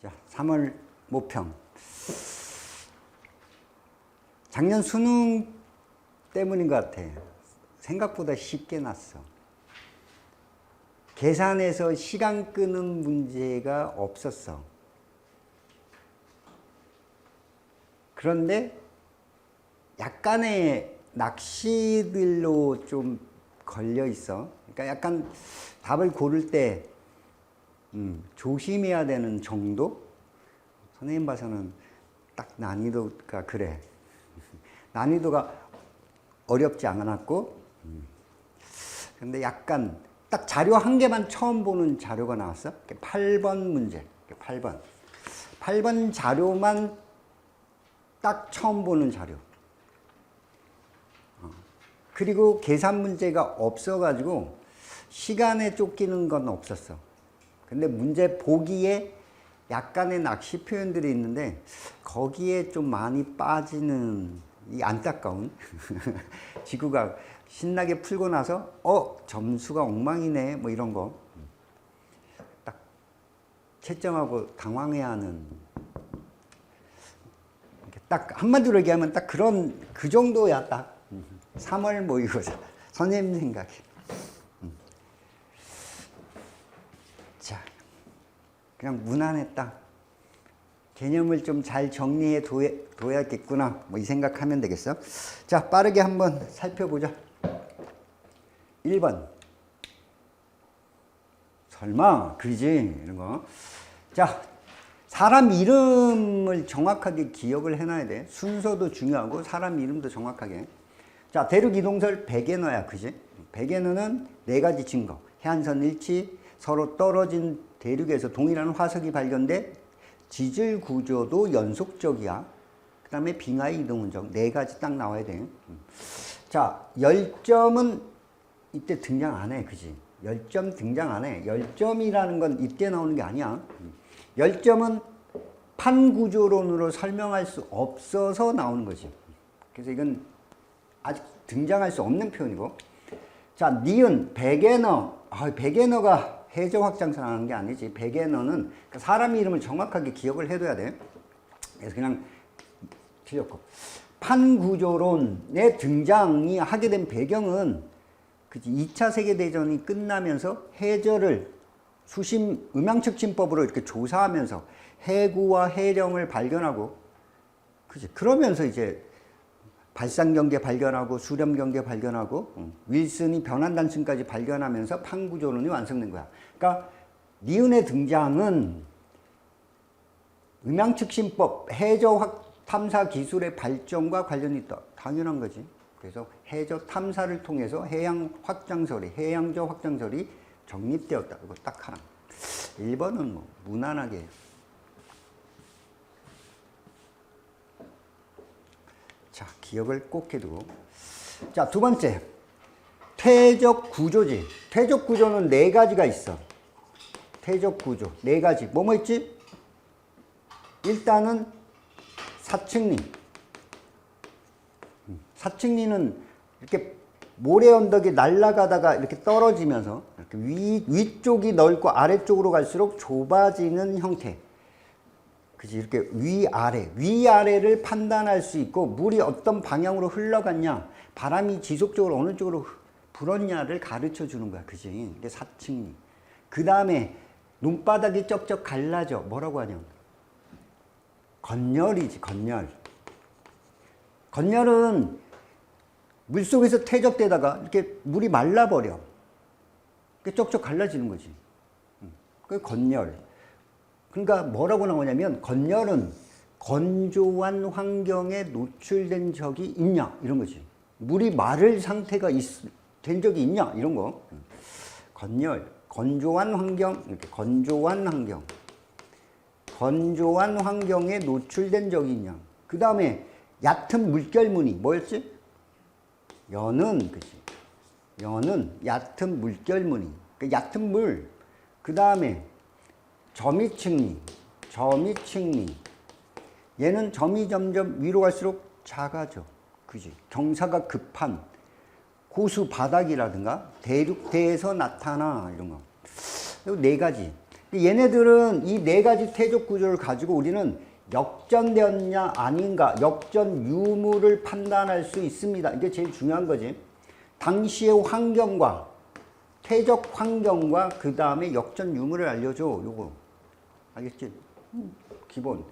자, 3월 모평. 작년 수능 때문인 것 같아. 생각보다 쉽게 났어. 계산해서 시간 끄는 문제가 없었어. 그런데 약간의 낚시들로 좀 걸려 있어. 그러니까 약간 답을 고를 때 조심해야 되는 정도? 선생님 봐서는 딱 난이도가 그래. 난이도가 어렵지 않았고, 근데 약간 딱 자료 한 개만 처음 보는 자료가 나왔어. 8번 문제. 8번. 8번 자료만 딱 처음 보는 자료. 그리고 계산 문제가 없어가지고 시간에 쫓기는 건 없었어. 근데 문제 보기에 약간의 낚시 표현들이 있는데 거기에 좀 많이 빠지는 이 안타까운 지구가 신나게 풀고 나서 점수가 엉망이네 뭐 이런 거 딱 채점하고 당황해야 하는, 딱 한마디로 얘기하면 딱 그런 그 정도야. 딱 3월 모의고사 선생님 생각에. 자, 그냥 무난했다. 개념을 좀 잘 정리해 둬야겠구나. 뭐 이 생각하면 되겠어. 자, 빠르게 한번 살펴보자. 1번. 설마, 그지? 이런 거. 자, 사람 이름을 정확하게 기억을 해놔야 돼. 순서도 중요하고 사람 이름도 정확하게. 자, 대륙 이동설 백예너야, 그지? 백예너는 네 가지 증거. 해안선 일치, 서로 떨어진 대륙에서 동일한 화석이 발견돼 지질 구조도 연속적이야. 그 다음에 빙하의 이동 흔적. 네 가지 딱 나와야 돼. 자, 열점은 이때 등장 안 해, 그지? 열점 등장 안 해. 열점이라는 건 이때 나오는 게 아니야. 열점은 판구조론으로 설명할 수 없어서 나오는 거지. 그래서 이건 아직 등장할 수 없는 표현이고. 자, 니은, 백예너. 백예너가 해저 확장선하는 게 아니지. 백예너는 사람 이름을 정확하게 기억을 해둬야 돼. 그래서 그냥 틀렸고. 판구조론의 등장이 하게 된 배경은 2차 세계대전이 끝나면서 해저를 음양측진법으로 이렇게 조사하면서 해구와 해령을 발견하고, 그지? 그러면서 이제 발상경계 발견하고 수렴경계 발견하고 윌슨이 변환단층까지 발견하면서 판구조론이 완성된 거야. 그러니까 니은의 등장은 음양측신법, 해저 탐사 기술의 발전과 관련이 있다. 당연한 거지. 그래서 해저 탐사를 통해서 해양저 확장설이 정립되었다. 이거 딱 하나. 1번은 뭐 무난하게. 자, 기억을 꼭 해두고. 자, 두 번째. 퇴적 구조지. 퇴적 구조는 네 가지가 있어. 퇴적 구조. 네 가지. 뭐뭐 있지? 일단은 사측리. 사측리는 이렇게 모래 언덕이 날아가다가 이렇게 떨어지면서 이렇게 위쪽이 넓고 아래쪽으로 갈수록 좁아지는 형태. 그치? 이렇게 위아래를 판단할 수 있고, 물이 어떤 방향으로 흘러갔냐, 바람이 지속적으로 어느 쪽으로 불었냐를 가르쳐 주는 거야. 그지? 이게 사측리. 그 다음에 눈바닥이 쩍쩍 갈라져. 뭐라고 하냐? 건열이지, 건열. 건열은 물속에서 퇴적되다가 이렇게 물이 말라버려. 쩍쩍 갈라지는 거지. 그게 건열. 그러니까 뭐라고 나오냐면, 건열은 건조한 환경에 노출된 적이 있냐, 이런 거지. 물이 마를 상태가 된 적이 있냐, 이런 거. 건열, 건조한 환경, 이렇게 건조한 환경. 건조한 환경에 노출된 적이 있냐. 그 다음에 얕은 물결무늬, 뭐였지? 연은, 그치? 연은 얕은 물결무늬. 그 얕은 물. 그 다음에 점이측리. 얘는 점이 점점 위로 갈수록 작아져. 그지? 경사가 급한 호수 바닥이라든가 대륙대에서 나타나, 이런 거. 네 가지. 얘네들은 이 네 가지 태적 구조를 가지고 우리는 역전되었냐 아닌가, 역전 유무를 판단할 수 있습니다. 이게 제일 중요한 거지. 당시의 환경과 태적 환경과 그 다음에 역전 유무를 알려줘. 요거 알겠지? 기본.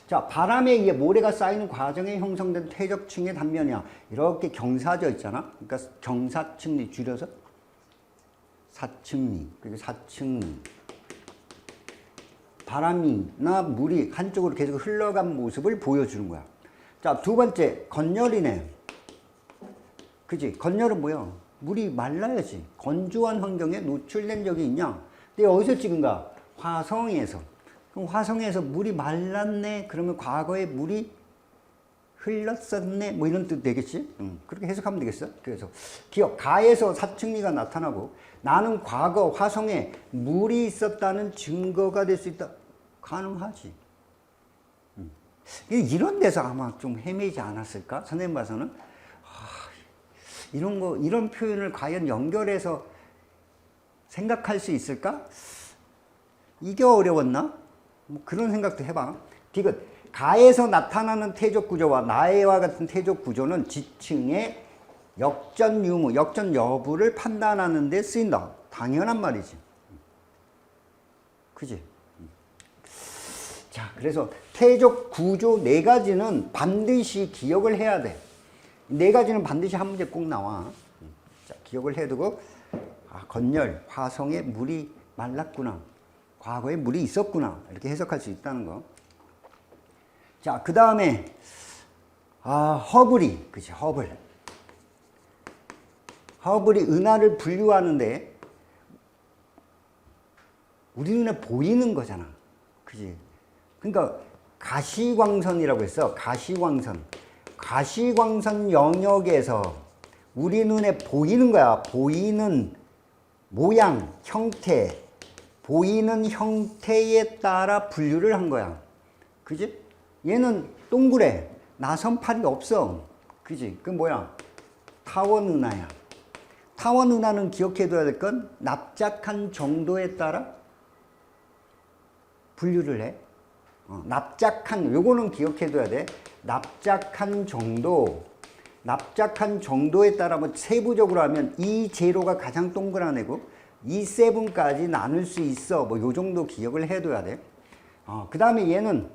자, 바람에 의해 모래가 쌓이는 과정에 형성된 퇴적층의 단면이야. 이렇게 경사져 있잖아. 그러니까 경사층리 줄여서 사층리, 그리고 사층리. 바람이나 물이 한쪽으로 계속 흘러간 모습을 보여주는 거야. 자, 두 번째, 건열이네. 그지? 건열은 뭐야? 물이 말라야지. 건조한 환경에 노출된 적이 있냐? 근데 어디서 찍은가? 화성에서. 그럼 화성에서 물이 말랐네? 그러면 과거에 물이 흘렀었네? 뭐 이런 뜻 되겠지? 그렇게 해석하면 되겠어? 그래서 기억, 가에서 사층리가 나타나고 나는 과거 화성에 물이 있었다는 증거가 될 수 있다. 가능하지. 이런 데서 아마 좀 헤매지 않았을까? 선생님 봐서는. 이런 표현을 과연 연결해서 생각할 수 있을까? 이게 어려웠나? 뭐 그런 생각도 해봐. 디귿. 가에서 나타나는 태적 구조와 나해와 같은 태적 구조는 지층의 역전 유무, 역전 여부를 판단하는 데 쓰인다. 당연한 말이지. 그지? 자, 그래서 태적 구조 네 가지는 반드시 기억을 해야 돼. 네 가지는 반드시 한 문제 꼭 나와. 자, 기억을 해두고, 건열, 화성에 물이 말랐구나. 과거에 물이 있었구나. 이렇게 해석할 수 있다는 거. 자, 그 다음에, 허블이, 그치, 허블. 허블이 은하를 분류하는데, 우리 눈에 보이는 거잖아. 그치? 그러니까, 가시광선이라고 했어. 가시광선. 가시광선 영역에서 우리 눈에 보이는 거야. 보이는 모양, 형태, 보이는 형태에 따라 분류를 한 거야. 그지? 얘는 동그래. 나선팔이 없어. 그지? 그 뭐야? 타원 은하야. 타원 은하는 기억해둬야 될 건 납작한 정도에 따라 분류를 해. 납작한, 요거는 기억해둬야 돼. 납작한 정도에 따라 뭐 세부적으로 하면 이 제로가 가장 동그란 애고 이 세븐까지 나눌 수 있어. 뭐 요 정도 기억을 해둬야 돼. 그 다음에 얘는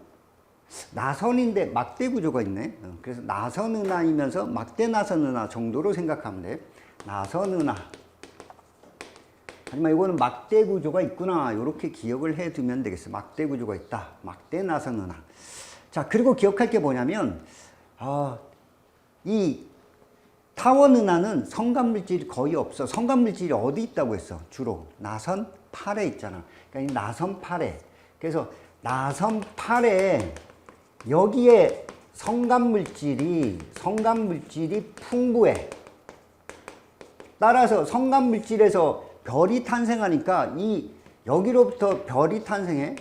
나선인데 막대 구조가 있네. 그래서 나선 은하이면서 막대 나선 은하 정도로 생각하면 돼. 나선 은하. 하지만 이거는 막대 구조가 있구나. 이렇게 기억을 해두면 되겠어. 막대 구조가 있다. 막대 나선 은하. 자, 그리고 기억할 게 뭐냐면, 이 타원 은하는 성간물질이 거의 없어. 성간물질이 어디 있다고 했어? 주로 나선 8에 있잖아. 그러니까 이 나선 8에. 그래서 나선 8에 여기에 성간물질이 풍부해. 따라서 성간물질에서 별이 탄생하니까 여기로부터 별이 탄생해.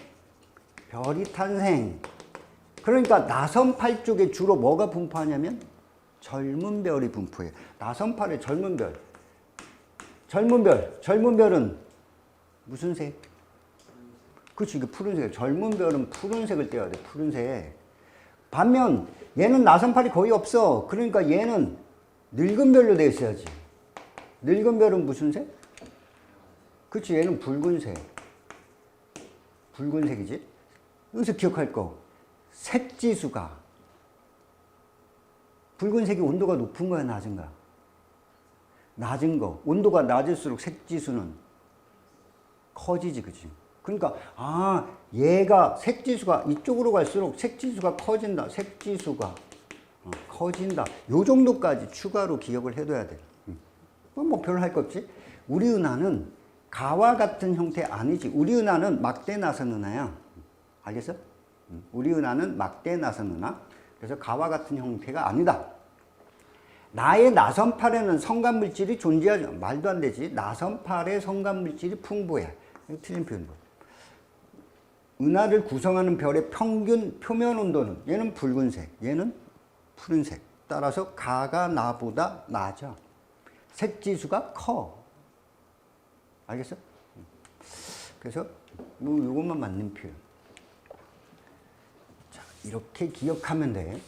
별이 탄생. 그러니까 나선팔 쪽에 주로 뭐가 분포하냐면 젊은 별이 분포해. 나선팔에 젊은 별. 젊은 별은 무슨 색? 그렇지, 이게 푸른색. 젊은 별은 푸른색을 떼야 돼. 푸른색. 반면 얘는 나선팔이 거의 없어. 그러니까 얘는 늙은 별로 돼 있어야지. 늙은 별은 무슨 색? 그렇지, 얘는 붉은색. 붉은색이지. 여기서 기억할 거. 색지수가. 붉은색이 온도가 높은 거야, 낮은가? 낮은 거. 온도가 낮을수록 색지수는 커지지, 그치? 그러니까, 얘가 색지수가 이쪽으로 갈수록 색지수가 커진다. 색지수가 커진다. 요 정도까지 추가로 기억을 해둬야 돼. 뭐 별로 할 거 없지? 우리 은하는 가와 같은 형태 아니지. 우리 은하는 막대 나선 은하야. 알겠어? 우리 은하는 막대 나선 은하. 그래서 가와 같은 형태가 아니다. 나의 나선팔에는 성간물질이 존재하지. 말도 안 되지. 나선팔에 성간물질이 풍부해. 틀린 표현이고. 은하를 구성하는 별의 평균 표면 온도는 얘는 붉은색, 얘는 푸른색. 따라서 가가 나보다 낮아. 색지수가 커. 알겠어? 그래서 뭐 이것만 맞는 표현. 자, 이렇게 기억하면 돼.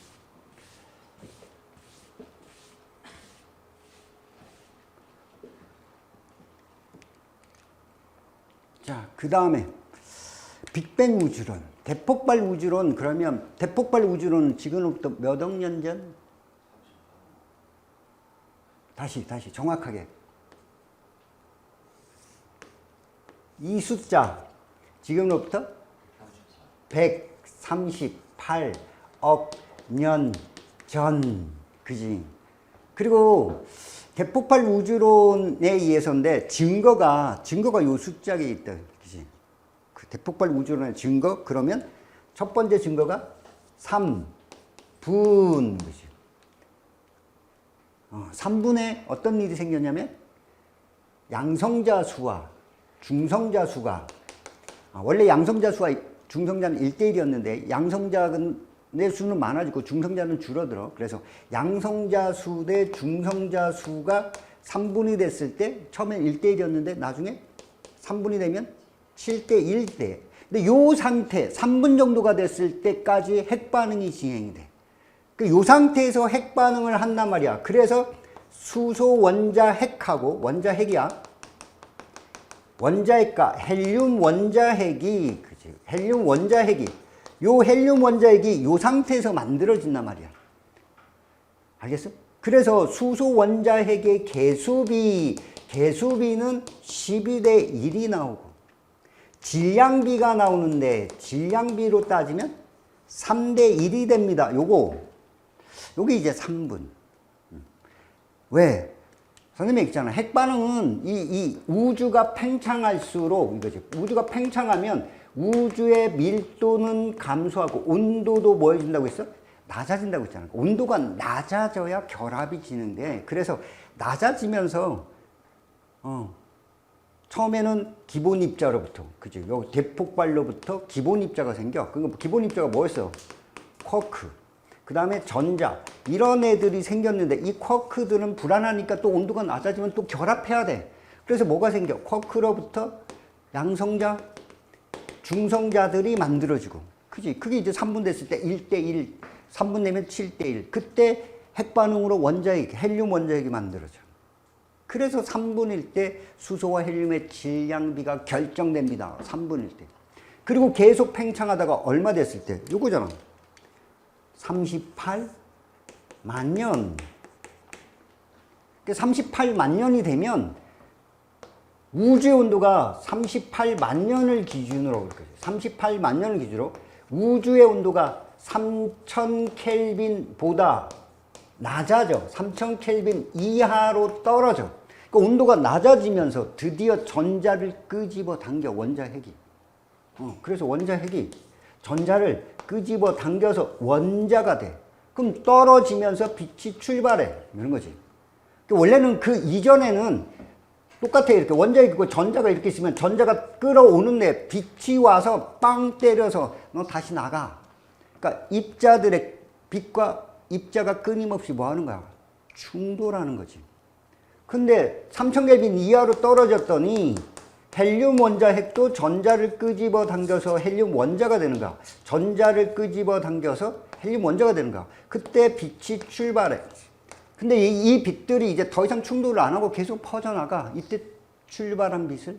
자, 그 다음에 빅뱅 우주론, 대폭발 우주론. 그러면 대폭발 우주론은 지금부터 몇 억 년 전? 다시 정확하게. 이 숫자 지금부터 138억 년 전. 그지? 그리고 대폭발 우주론에 의해서인데 증거가 요 숫자에 있다. 그지? 그 대폭발 우주론의 증거. 그러면 첫 번째 증거가 3분. 그지? 3분에 어떤 일이 생겼냐면 양성자 수와 중성자 수가 원래 양성자 수와 중성자는 1대1이었는데 양성자의 수는 많아지고 중성자는 줄어들어. 그래서 양성자 수 대 중성자 수가 3분이 됐을 때 처음엔 1대1이었는데 나중에 3분이 되면 7대1대. 근데 요 상태 3분 정도가 됐을 때까지 핵반응이 진행이 돼. 요 상태에서 핵반응을 한단 말이야. 그래서 수소 원자 핵하고 원자 핵이야. 원자 핵과 헬륨 원자 핵이, 그치? 헬륨 원자 핵이, 요 헬륨 원자 핵이 요 상태에서 만들어진단 말이야. 알겠어? 그래서 수소 원자 핵의 개수비는 12대 1이 나오고, 질량비가 나오는데, 질량비로 따지면 3대 1이 됩니다. 요게 이제 3분. 왜? 선생님이 있잖아. 핵반응은 이 우주가 팽창할수록 이거지. 우주가 팽창하면 우주의 밀도는 감소하고 온도도 뭐 해준다고 했어? 낮아진다고 했잖아. 온도가 낮아져야 결합이 진행돼. 그래서 낮아지면서 처음에는 기본 입자로부터, 그지? 여기 대폭발로부터 기본 입자가 생겨. 그 기본 입자가 뭐였어? 쿼크. 그 다음에 전자, 이런 애들이 생겼는데 이 쿼크들은 불안하니까 또 온도가 낮아지면 또 결합해야 돼. 그래서 뭐가 생겨? 쿼크로부터 양성자, 중성자들이 만들어지고, 그지? 그게 이제 3분 됐을 때 1대1, 3분 되면 7대1. 그때 핵반응으로 원자핵, 헬륨 원자핵이 만들어져. 그래서 3분일 때 수소와 헬륨의 질량비가 결정됩니다. 3분일 때. 그리고 계속 팽창하다가 얼마 됐을 때? 요거잖아. 38만 년. 38만 년이 되면 우주의 온도가 38만 년을 기준으로, 38만 년을 기준으로 우주의 온도가 3000켈빈보다 낮아져. 3000켈빈 이하로 떨어져. 그러니까 온도가 낮아지면서 드디어 전자를 끄집어 당겨, 원자핵이. 그래서 원자핵이 전자를 끄집어 당겨서 원자가 돼. 그럼 떨어지면서 빛이 출발해. 이런 거지. 원래는 그 이전에는 똑같아. 이렇게 원자가 있고 전자가 이렇게 있으면 전자가 끌어오는데 빛이 와서 빵 때려서 너 다시 나가. 그러니까 입자들의 빛과 입자가 끊임없이 뭐 하는 거야? 충돌하는 거지. 근데 3000켈빈 이하로 떨어졌더니 헬륨 원자핵도 전자를 끄집어 당겨서 헬륨 원자가 되는 거야. 전자를 끄집어 당겨서 헬륨 원자가 되는 거야. 그때 빛이 출발해. 근데 이 빛들이 이제 더 이상 충돌을 안 하고 계속 퍼져나가. 이때 출발한 빛을?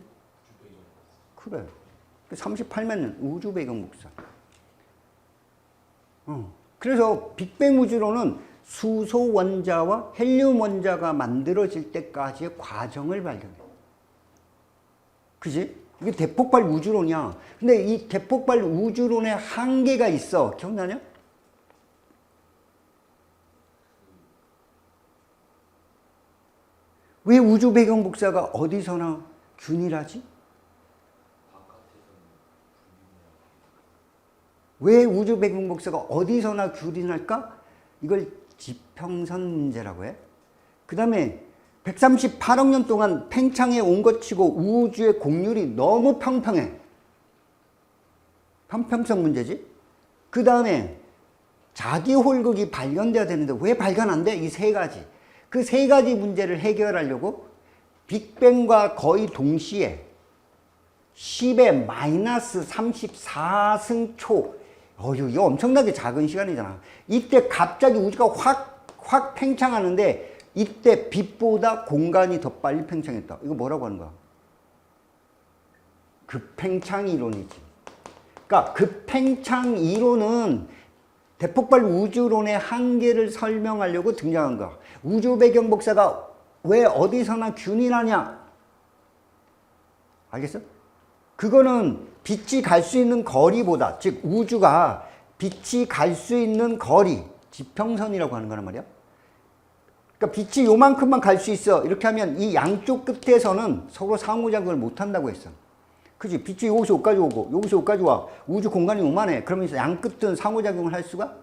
그래. 38만 년 우주 배경 목사. 그래서 빅뱅 우주론은 수소 원자와 헬륨 원자가 만들어질 때까지의 과정을 발견해. 그지? 이게 대폭발 우주론이야. 근데 이 대폭발 우주론의 한계가 있어. 기억나냐? 왜 우주 배경 복사가 어디서나 균일하지? 왜 우주 배경 복사가 어디서나 균일할까? 이걸 지평선 문제라고 해. 그 다음에 138억 년 동안 팽창해 온 것 치고 우주의 곡률이 너무 평평해. 평평성 문제지. 그 다음에 자기 홀극이 발견돼야 되는데 왜 발견 안 돼? 이 세 가지. 그 세 가지 문제를 해결하려고 빅뱅과 거의 동시에 10의 마이너스 34승초. 이거 엄청나게 작은 시간이잖아. 이때 갑자기 우주가 확 팽창하는데 이때 빛보다 공간이 더 빨리 팽창했다. 이거 뭐라고 하는 거야? 급팽창 이론이지. 그러니까 급팽창 이론은 대폭발 우주론의 한계를 설명하려고 등장한 거야. 우주 배경 복사가 왜 어디서나 균일하냐? 알겠어? 그거는 빛이 갈 수 있는 거리보다, 즉 우주가 빛이 갈 수 있는 거리, 지평선이라고 하는 거란 말이야. 그러니까 빛이 요만큼만 갈 수 있어. 이렇게 하면 이 양쪽 끝에서는 서로 상호작용을 못 한다고 했어. 그치? 빛이 여기서 여기까지 오고 여기서 여기까지 와. 우주 공간이 요만해. 그러면서 양 끝은 상호작용을 할 수가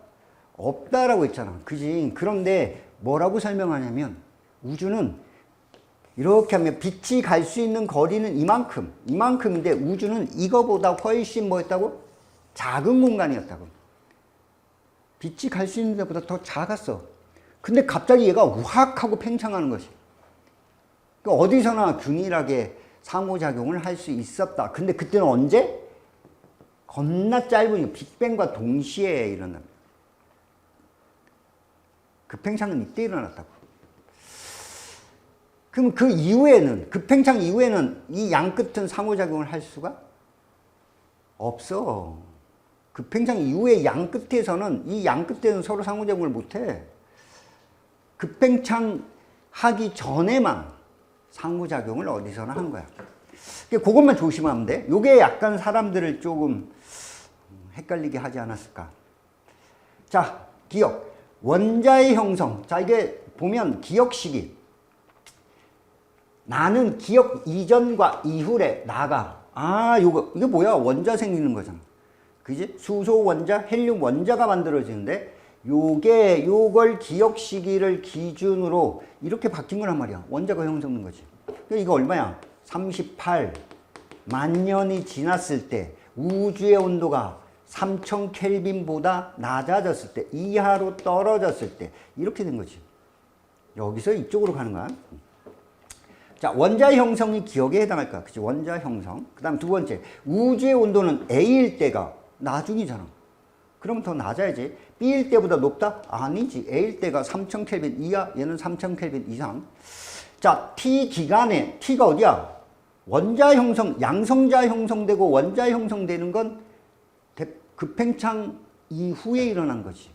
없다라고 했잖아. 그지? 그런데 뭐라고 설명하냐면 우주는 이렇게 하면 빛이 갈 수 있는 거리는 이만큼인데 우주는 이거보다 훨씬 뭐였다고? 작은 공간이었다고. 빛이 갈 수 있는 데보다 더 작았어. 근데 갑자기 얘가 확 하고 팽창하는 것이. 그러니까 어디서나 균일하게 상호작용을 할 수 있었다. 근데 그때는 언제? 겁나 짧은 빅뱅과 동시에 일어납니다. 그 팽창은 이때 일어났다고. 그럼 그 이후에는, 급팽창 이후에는 이 양 끝은 상호작용을 할 수가 없어. 급팽창 이후에 양 끝에서는, 이 양 끝에는 서로 상호작용을 못해. 급팽창 하기 전에만 상호작용을 어디서나 한 거야. 그것만 조심하면 돼. 요게 약간 사람들을 조금 헷갈리게 하지 않았을까. 자, 기억. 원자의 형성. 자, 이게 보면 기억식이. 나는 기억 이전과 이후에 나가. 이게 뭐야? 원자 생기는 거잖아. 그지? 수소 원자, 헬륨 원자가 만들어지는데, 요걸 기억 시기를 기준으로 이렇게 바뀐 거란 말이야. 원자가 형성된 거지. 이거 얼마야? 38. 만 년이 지났을 때 우주의 온도가 3000 켈빈보다 낮아졌을 때, 이하로 떨어졌을 때, 이렇게 된 거지. 여기서 이쪽으로 가는 거야. 자, 원자 형성이 기억에 해당할까? 그치? 원자 형성. 그 다음 두 번째. 우주의 온도는 A일 때가 나중이잖아. 그러면 더 낮아야지. B일 때보다 높다? 아니지. A일 때가 3000 켈빈 이하, 얘는 3000 켈빈 이상. 자, T 기간에, T가 어디야? 원자 형성, 양성자 형성되고 원자 형성되는 건 급팽창 이후에 일어난 거지.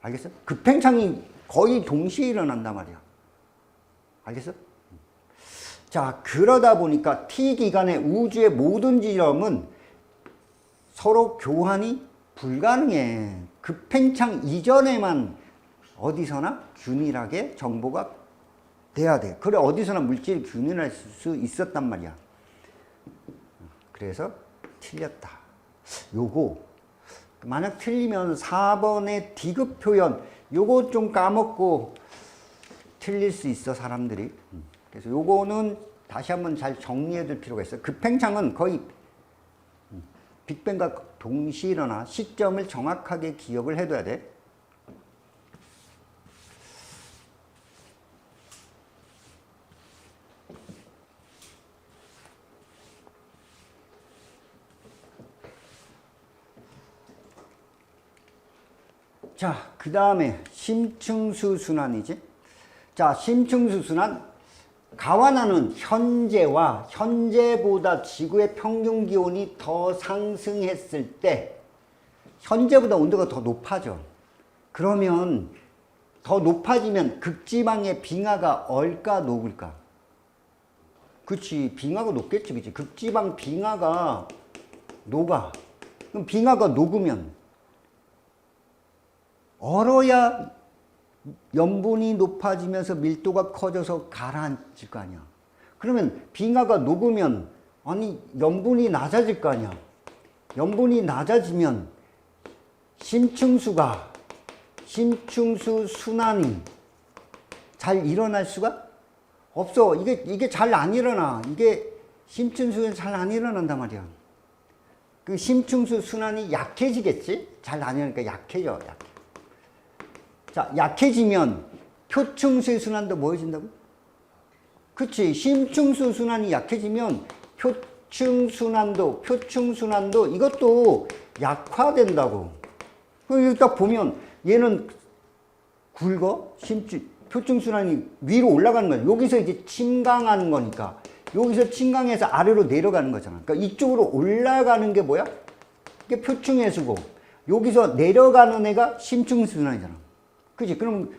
알겠어? 급팽창이 거의 동시에 일어난단 말이야. 알겠어? 자, 그러다 보니까 T 기간의 우주의 모든 지점은 서로 교환이 불가능해. 급팽창 이전에만 어디서나 균일하게 정보가 돼야 돼. 그래, 어디서나 물질이 균일할 수 있었단 말이야. 그래서 틀렸다. 요거 만약 틀리면 4번의 D급 표현 요거 좀 까먹고 틀릴 수 있어, 사람들이. 그래서 요거는 다시 한번 잘 정리해 둘 필요가 있어. 급팽창은 거의 빅뱅과 동시에 일어나 시점을 정확하게 기억을 해둬야 돼. 자, 그 다음에 심층수 순환이지. 자, 심층수 순환. 가와나는 현재보다 지구의 평균 기온이 더 상승했을 때 현재보다 온도가 더 높아져. 그러면 더 높아지면 극지방의 빙하가 얼까 녹을까? 그치, 빙하가 녹겠지. 그치? 극지방 빙하가 녹아. 그럼 빙하가 녹으면 얼어야 염분이 높아지면서 밀도가 커져서 가라앉을 거 아니야. 그러면 빙하가 녹으면 아니 염분이 낮아질 거 아니야. 염분이 낮아지면 심층수 순환이 잘 일어날 수가 없어. 이게 잘 안 일어나. 이게 심층수는 잘 안 일어난단 말이야. 그 심층수 순환이 약해지겠지? 잘 안 일어나니까 약해져. 자, 약해지면 표층수의 순환도 뭐해진다고? 그치. 심층수 순환이 약해지면 표층순환도 이것도 약화된다고. 그럼 여기 딱 보면 얘는 굵어? 표층순환이 위로 올라가는 거야. 여기서 이제 침강하는 거니까. 여기서 침강해서 아래로 내려가는 거잖아. 그러니까 이쪽으로 올라가는 게 뭐야? 이게 표층해수고 여기서 내려가는 애가 심층순환이잖아. 그지? 그럼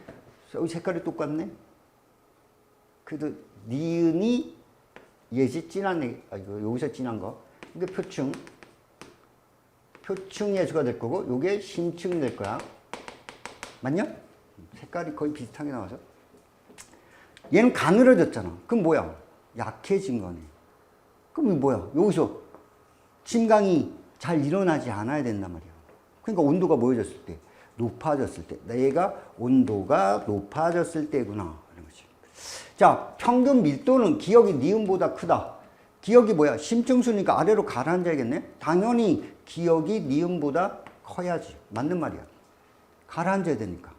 여기 색깔이 똑같네. 그래도 니은이 얘지 진한 애, 이거 여기서 진한 거. 이게 표층해수가 될 거고 요게 심층이 될 거야. 맞냐? 색깔이 거의 비슷하게 나와서. 얘는 가늘어졌잖아. 그럼 뭐야? 약해진 거네. 그럼 뭐야? 여기서 침강이 잘 일어나지 않아야 된단 말이야. 그러니까 온도가 뭐해졌을 때? 높아졌을 때. 내가 온도가 높아졌을 때구나. 이런 거지. 자, 평균 밀도는 기역이 니은보다 크다. 기역이 뭐야? 심층수니까 아래로 가라앉아야겠네? 당연히 기역이 니은보다 커야지. 맞는 말이야. 가라앉아야 되니까.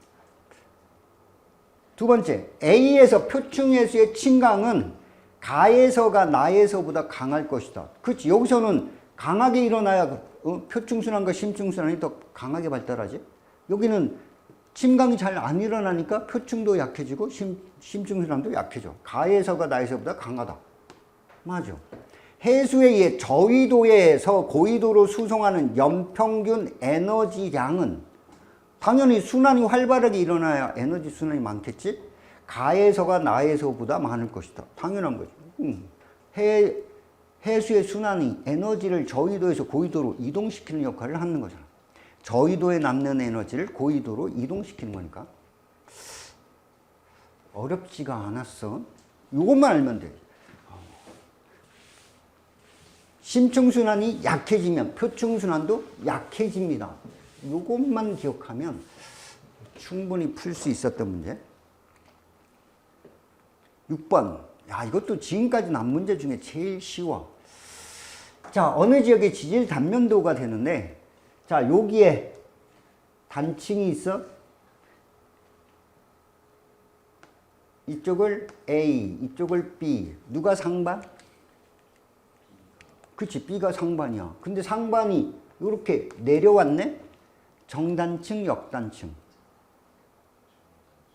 두 번째, A에서 표층해수의 침강은 가에서가 나에서보다 강할 것이다. 그렇지. 여기서는 강하게 일어나야 표층순환과 심층순환이 더 강하게 발달하지. 여기는 침강이 잘 안 일어나니까 표층도 약해지고 심층순환도 약해져. 가에서가 나에서보다 강하다. 맞아. 해수에 의해 저위도에서 고위도로 수송하는 연평균 에너지량은 당연히 순환이 활발하게 일어나야 에너지 순환이 많겠지? 가에서가 나에서보다 많을 것이다. 당연한 거지. 해수의 순환이 에너지를 저위도에서 고위도로 이동시키는 역할을 하는 거잖아. 저위도에 남는 에너지를 고위도로 이동시키는 거니까. 어렵지가 않았어. 이것만 알면 돼. 심층순환이 약해지면 표층순환도 약해집니다. 이것만 기억하면 충분히 풀 수 있었던 문제. 6번. 야, 이것도 지금까지 난 문제 중에 제일 쉬워. 자, 어느 지역의 지질 단면도가 되는데, 자, 여기에 단층이 있어. 이쪽을 A, 이쪽을 B. 누가 상반? 그치, B가 상반이야. 근데 상반이 이렇게 내려왔네? 정단층, 역단층.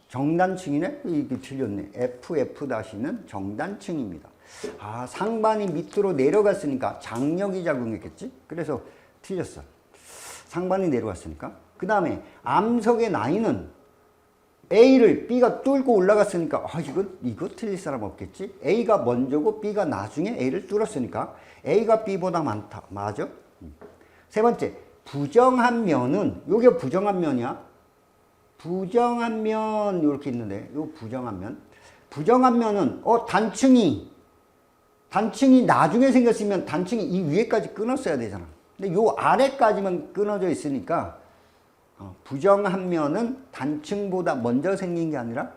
정단층이네? 이게 틀렸네. FF-는 정단층입니다. 아, 상반이 밑으로 내려갔으니까 장력이 작용했겠지? 그래서 틀렸어. 상반이 내려갔으니까. 그 다음에 암석의 나이는 A를 B가 뚫고 올라갔으니까 이거 틀릴 사람 없겠지? A가 먼저고 B가 나중에 A를 뚫었으니까 A가 B보다 많다. 맞아? 세 번째, 부정한 면은, 요게 부정한 면이야. 부정한 면 이렇게 있는데, 요 부정한 면. 부정한 면은 단층이 나중에 생겼으면 단층이 이 위에까지 끊었어야 되잖아. 근데 요 아래까지만 끊어져 있으니까 부정한 면은 단층보다 먼저 생긴 게 아니라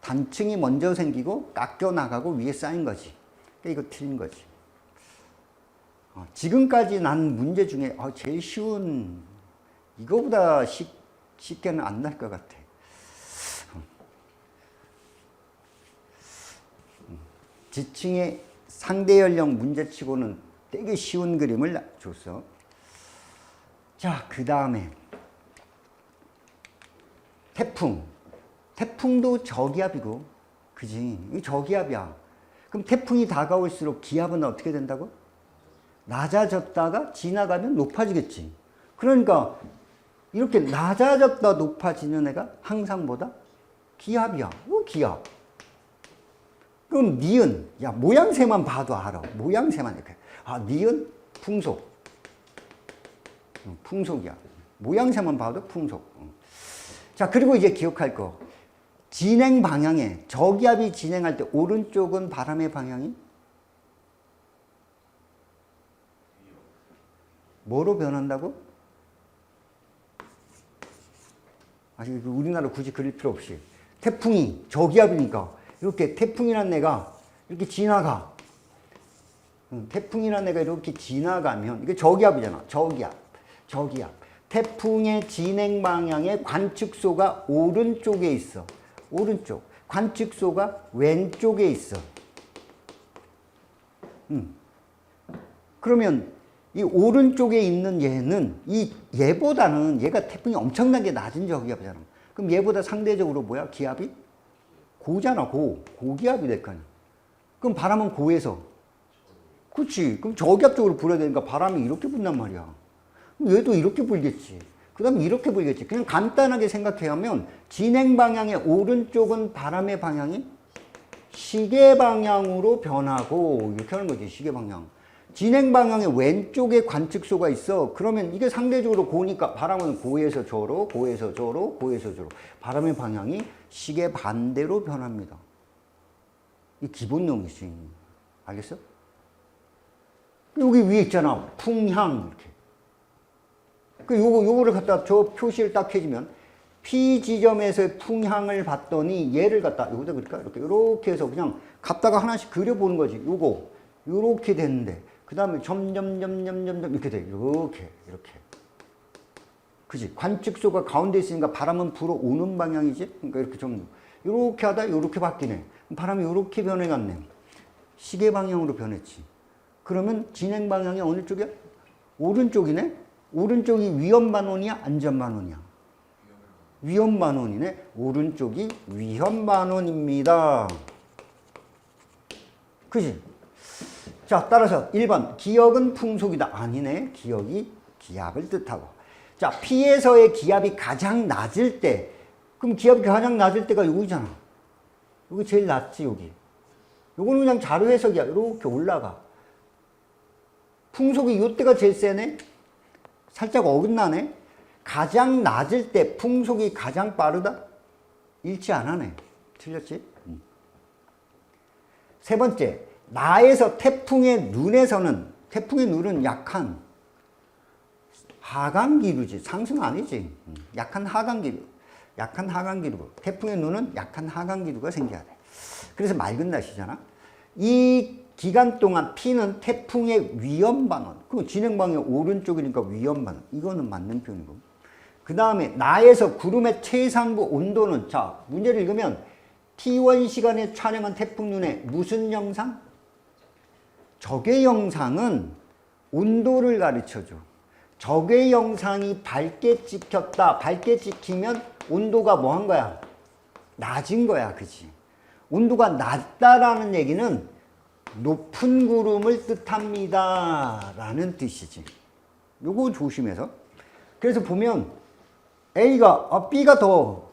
단층이 먼저 생기고 깎여 나가고 위에 쌓인 거지. 그러니까 이거 틀린 거지. 지금까지 난 문제 중에 제일 쉬운, 이거보다 쉽게는 안 날 것 같아. 지층의 상대 연령 문제치고는 되게 쉬운 그림을 줬어. 자, 그 다음에 태풍. 태풍도 저기압이고, 그지? 이 저기압이야. 그럼 태풍이 다가올수록 기압은 어떻게 된다고? 낮아졌다가 지나가면 높아지겠지. 그러니까 이렇게 낮아졌다 높아지는 애가 항상 뭐다? 기압이야. 기압. 그럼 니은. 야, 모양새만 봐도 알아. 모양새만 이렇게. 니은 풍속. 풍속이야. 모양새만 봐도 풍속. 자, 그리고 이제 기억할 거. 진행 방향에, 저기압이 진행할 때 오른쪽은 바람의 방향이 뭐로 변한다고? 우리나라 굳이 그릴 필요 없이. 태풍이 저기압이니까 이렇게 태풍이라는 애가 이렇게 지나가. 태풍이라는 애가 이렇게 지나가면 이게 저기압이잖아. 저기압. 태풍의 진행 방향의 관측소가 오른쪽에 있어. 오른쪽. 관측소가 왼쪽에 있어. 그러면 이 오른쪽에 있는 얘는 이 얘보다는 얘가 태풍이 엄청나게 낮은 저기압이잖아. 그럼 얘보다 상대적으로 뭐야? 기압이 고잖아. 고기압이 될 거 아니야. 그럼 바람은 고에서. 그렇지. 그럼 저기압 쪽으로 불어야 되니까 바람이 이렇게 분단 말이야. 그럼 얘도 이렇게 불겠지. 그 다음에 이렇게 불겠지. 그냥 간단하게 생각하면 진행 방향의 오른쪽은 바람의 방향이 시계 방향으로 변하고 이렇게 하는 거지. 시계 방향. 진행 방향의 왼쪽에 관측소가 있어. 그러면 이게 상대적으로 고니까 바람은 고에서 저로, 고에서 저로, 고에서 저로. 바람의 방향이 시계 반대로 변합니다. 이 기본용이지. 알겠어? 여기 위에 있잖아. 풍향. 이렇게. 요거를 갖다 저 표시를 딱 해주면 P 지점에서의 풍향을 봤더니 얘를 갖다 여기다 그럴까? 이렇게 해서 그냥 갖다가 하나씩 그려보는 거지. 요렇게 됐는데 그 다음에 점점 이렇게 돼. 이렇게. 그지? 관측소가 가운데 있으니까 바람은 불어오는 방향이지? 그러니까 이렇게 이렇게 하다 이렇게 바뀌네. 바람이 이렇게 변해갔네. 시계 방향으로 변했지. 그러면 진행 방향이 어느 쪽이야? 오른쪽이네? 오른쪽이 위험반원이야? 안전반원이야? 위험반원이네? 오른쪽이 위험반원입니다. 그지? 자, 따라서 1번. 기역은 풍속이다. 아니네. 기역이 기압을 뜻하고. 자, P에서의 기압이 가장 낮을 때. 그럼 기압이 가장 낮을 때가 여기잖아. 여기 제일 낮지, 여기. 요거는 그냥 자료 해석이야. 이렇게 올라가. 풍속이 이때가 제일 세네? 살짝 어긋나네? 가장 낮을 때 풍속이 가장 빠르다? 일치 안 하네. 틀렸지? 세 번째. 나에서 태풍의 눈에서는, 태풍의 눈은 약한 하강기류지. 상승 아니지. 약한 하강기류. 태풍의 눈은 약한 하강기류가 생겨야 돼. 그래서 맑은 날씨잖아. 이 기간 동안 P는 태풍의 위험반원. 그럼 진행방향 오른쪽이니까 위험반원. 이거는 맞는 표현이고. 그 다음에 나에서 구름의 최상부 온도는, 자, 문제를 읽으면 T1 시간에 촬영한 태풍 눈의 무슨 영상? 적외 영상은 온도를 가르쳐줘. 적외 영상이 밝게 찍혔다. 밝게 찍히면 온도가 뭐 한 거야? 낮은 거야. 그치? 온도가 낮다라는 얘기는 높은 구름을 뜻합니다. 라는 뜻이지. 요거 조심해서. 그래서 보면 A가, B가 더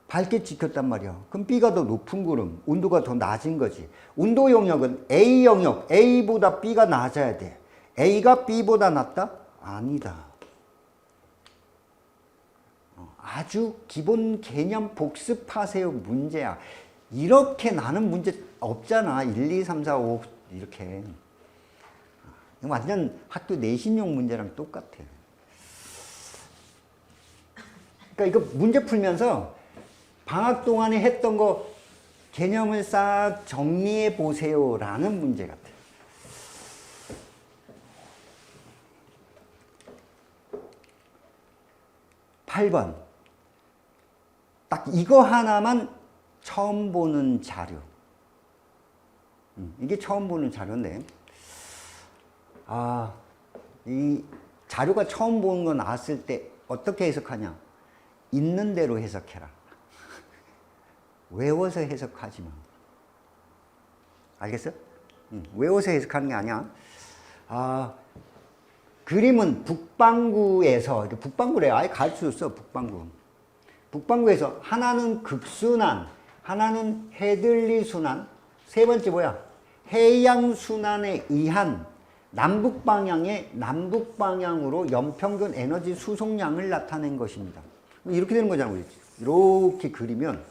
밝게 찍혔단 말이야. 그럼 B가 더 높은 구름, 온도가 더 낮은 거지. 온도 영역은 A 영역, A보다 B가 낮아야 돼. A가 B보다 낮다? 아니다. 아주 기본 개념 복습하세요 문제야. 이렇게 나는 문제 없잖아. 1, 2, 3, 4, 5 이렇게. 완전 학교 내신용 문제랑 똑같아. 그러니까 이거 문제 풀면서 방학 동안에 했던 거 개념을 싹 정리해 보세요라는 문제 같아. (8번) 딱 이거 하나만 처음 보는 자료. 이게 처음 보는 자료인데, 이 자료가 처음 보는 거 나왔을 때 어떻게 해석하냐? 있는 대로 해석해라. 외워서 해석하지 마. 알겠어? 외워서 해석하는 게 아니야. 그림은 북반구에서, 북반구래. 아예 가르쳐줬어, 북반구. 북반구에서 하나는 극순환, 하나는 해들리 순환, 세 번째 뭐야? 해양 순환에 의한 남북 방향으로 연평균 에너지 수송량을 나타낸 것입니다. 이렇게 되는 거잖아, 우리. 이렇게 그리면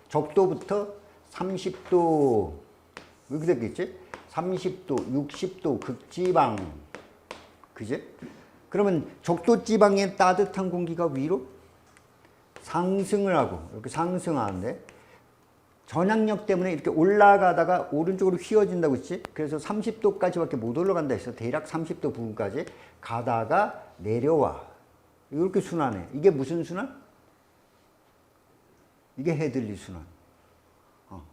적도부터 30도 이렇게 됐겠지? 30도, 60도 극지방, 그지? 그러면 적도 지방의 따뜻한 공기가 위로 상승을 하고 이렇게 상승하는데 전향력 때문에 이렇게 올라가다가 오른쪽으로 휘어진다고 했지? 그래서 30도까지밖에 못 올라간다 했어. 대략 30도 부근까지 가다가 내려와. 이렇게 순환해. 이게 무슨 순환? 이게 해들리 순환.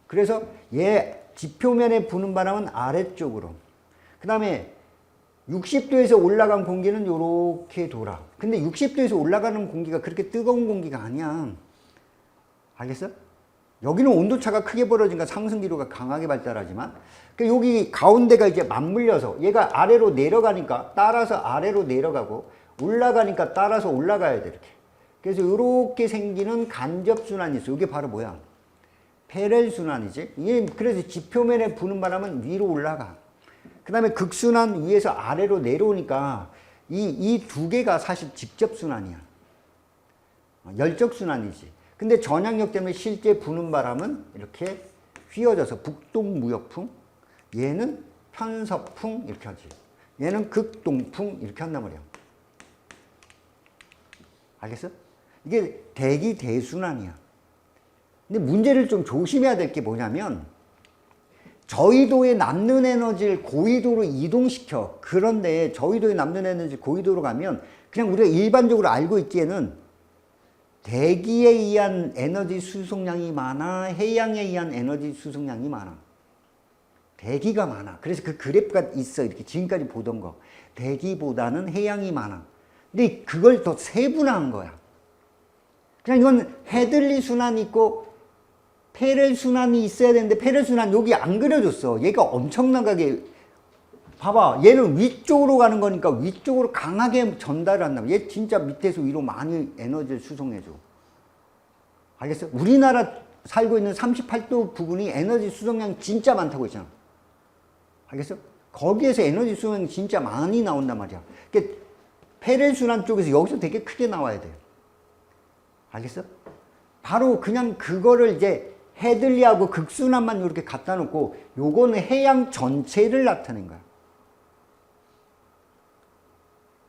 그래서 얘 지표면에 부는 바람은 아래쪽으로. 그 다음에 60도에서 올라간 공기는 이렇게 돌아. 근데 60도에서 올라가는 공기가 그렇게 뜨거운 공기가 아니야. 알겠어? 여기는 온도차가 크게 벌어지니까 상승기류가 강하게 발달하지만 여기 가운데가 이제 맞물려서 얘가 아래로 내려가니까 따라서 아래로 내려가고 올라가니까 따라서 올라가야 돼. 이렇게. 그래서 이렇게 생기는 간접순환이 있어. 이게 바로 뭐야? 페렐순환이지. 이게 그래서 지표면에 부는 바람은 위로 올라가. 그 다음에 극순환 위에서 아래로 내려오니까 이 두 개가 사실 직접순환이야. 열적순환이지. 근데 전향력 때문에 실제 부는 바람은 이렇게 휘어져서 북동무역풍, 얘는 편서풍 이렇게 하지. 얘는 극동풍 이렇게 한단 말이야. 알겠어? 이게 대기 대순환이야. 근데 문제를 좀 조심해야 될 게 뭐냐면 저위도에 남는 에너지를 고위도로 이동시켜. 그런데 저위도에 남는 에너지 고위도로 가면 그냥 우리가 일반적으로 알고 있기에는 대기에 의한 에너지 수송량이 많아, 해양에 의한 에너지 수송량이 많아. 대기가 많아. 그래서 그 그래프가 있어. 이렇게 지금까지 보던 거. 대기보다는 해양이 많아. 근데 그걸 더 세분화한 거야. 그냥 이건 헤들리 순환이 있고 페렐 순환이 있어야 되는데 페렐 순환 여기 안 그려줬어. 얘가 엄청나게 봐봐. 얘는 위쪽으로 가는 거니까 위쪽으로 강하게 전달을 한다. 얘 진짜 밑에서 위로 많이 에너지를 수송해줘. 알겠어? 우리나라 살고 있는 38도 부근이 에너지 수송량이 진짜 많다고 했잖아. 알겠어? 거기에서 에너지 수송량이 진짜 많이 나온단 말이야. 그러니까 페렐 순환 쪽에서 여기서 되게 크게 나와야 돼. 알겠어? 바로 그냥 그거를 이제 헤들리하고 극순환만 이렇게 갖다 놓고 요거는 해양 전체를 나타낸 거야.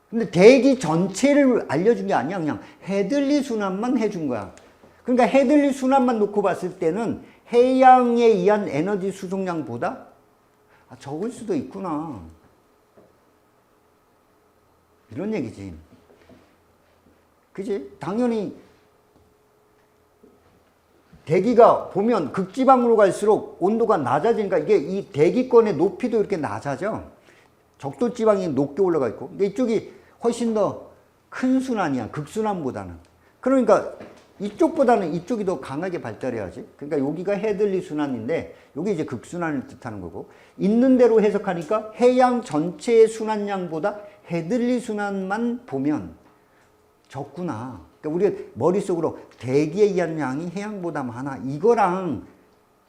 근데 대기 전체를 알려준 게 아니야. 그냥 헤들리 순환만 해준 거야. 그러니까 헤들리 순환만 놓고 봤을 때는 해양에 의한 에너지 수송량보다 적을 수도 있구나. 이런 얘기지. 그지? 당연히 대기가 보면 극지방으로 갈수록 온도가 낮아지니까 이게 이 대기권의 높이도 이렇게 낮아져. 적도 지방이 높게 올라가 있고. 근데 이쪽이 훨씬 더 큰 순환이야. 극순환보다는. 그러니까 이쪽보다는 이쪽이 더 강하게 발달해야지. 그러니까 여기가 헤들리 순환인데 여기 이제 극순환을 뜻하는 거고. 있는 대로 해석하니까 해양 전체의 순환량보다 헤들리 순환만 보면 적구나. 그러니까 우리 머릿속으로 대기에 의한 양이 해양보다 많아. 이거랑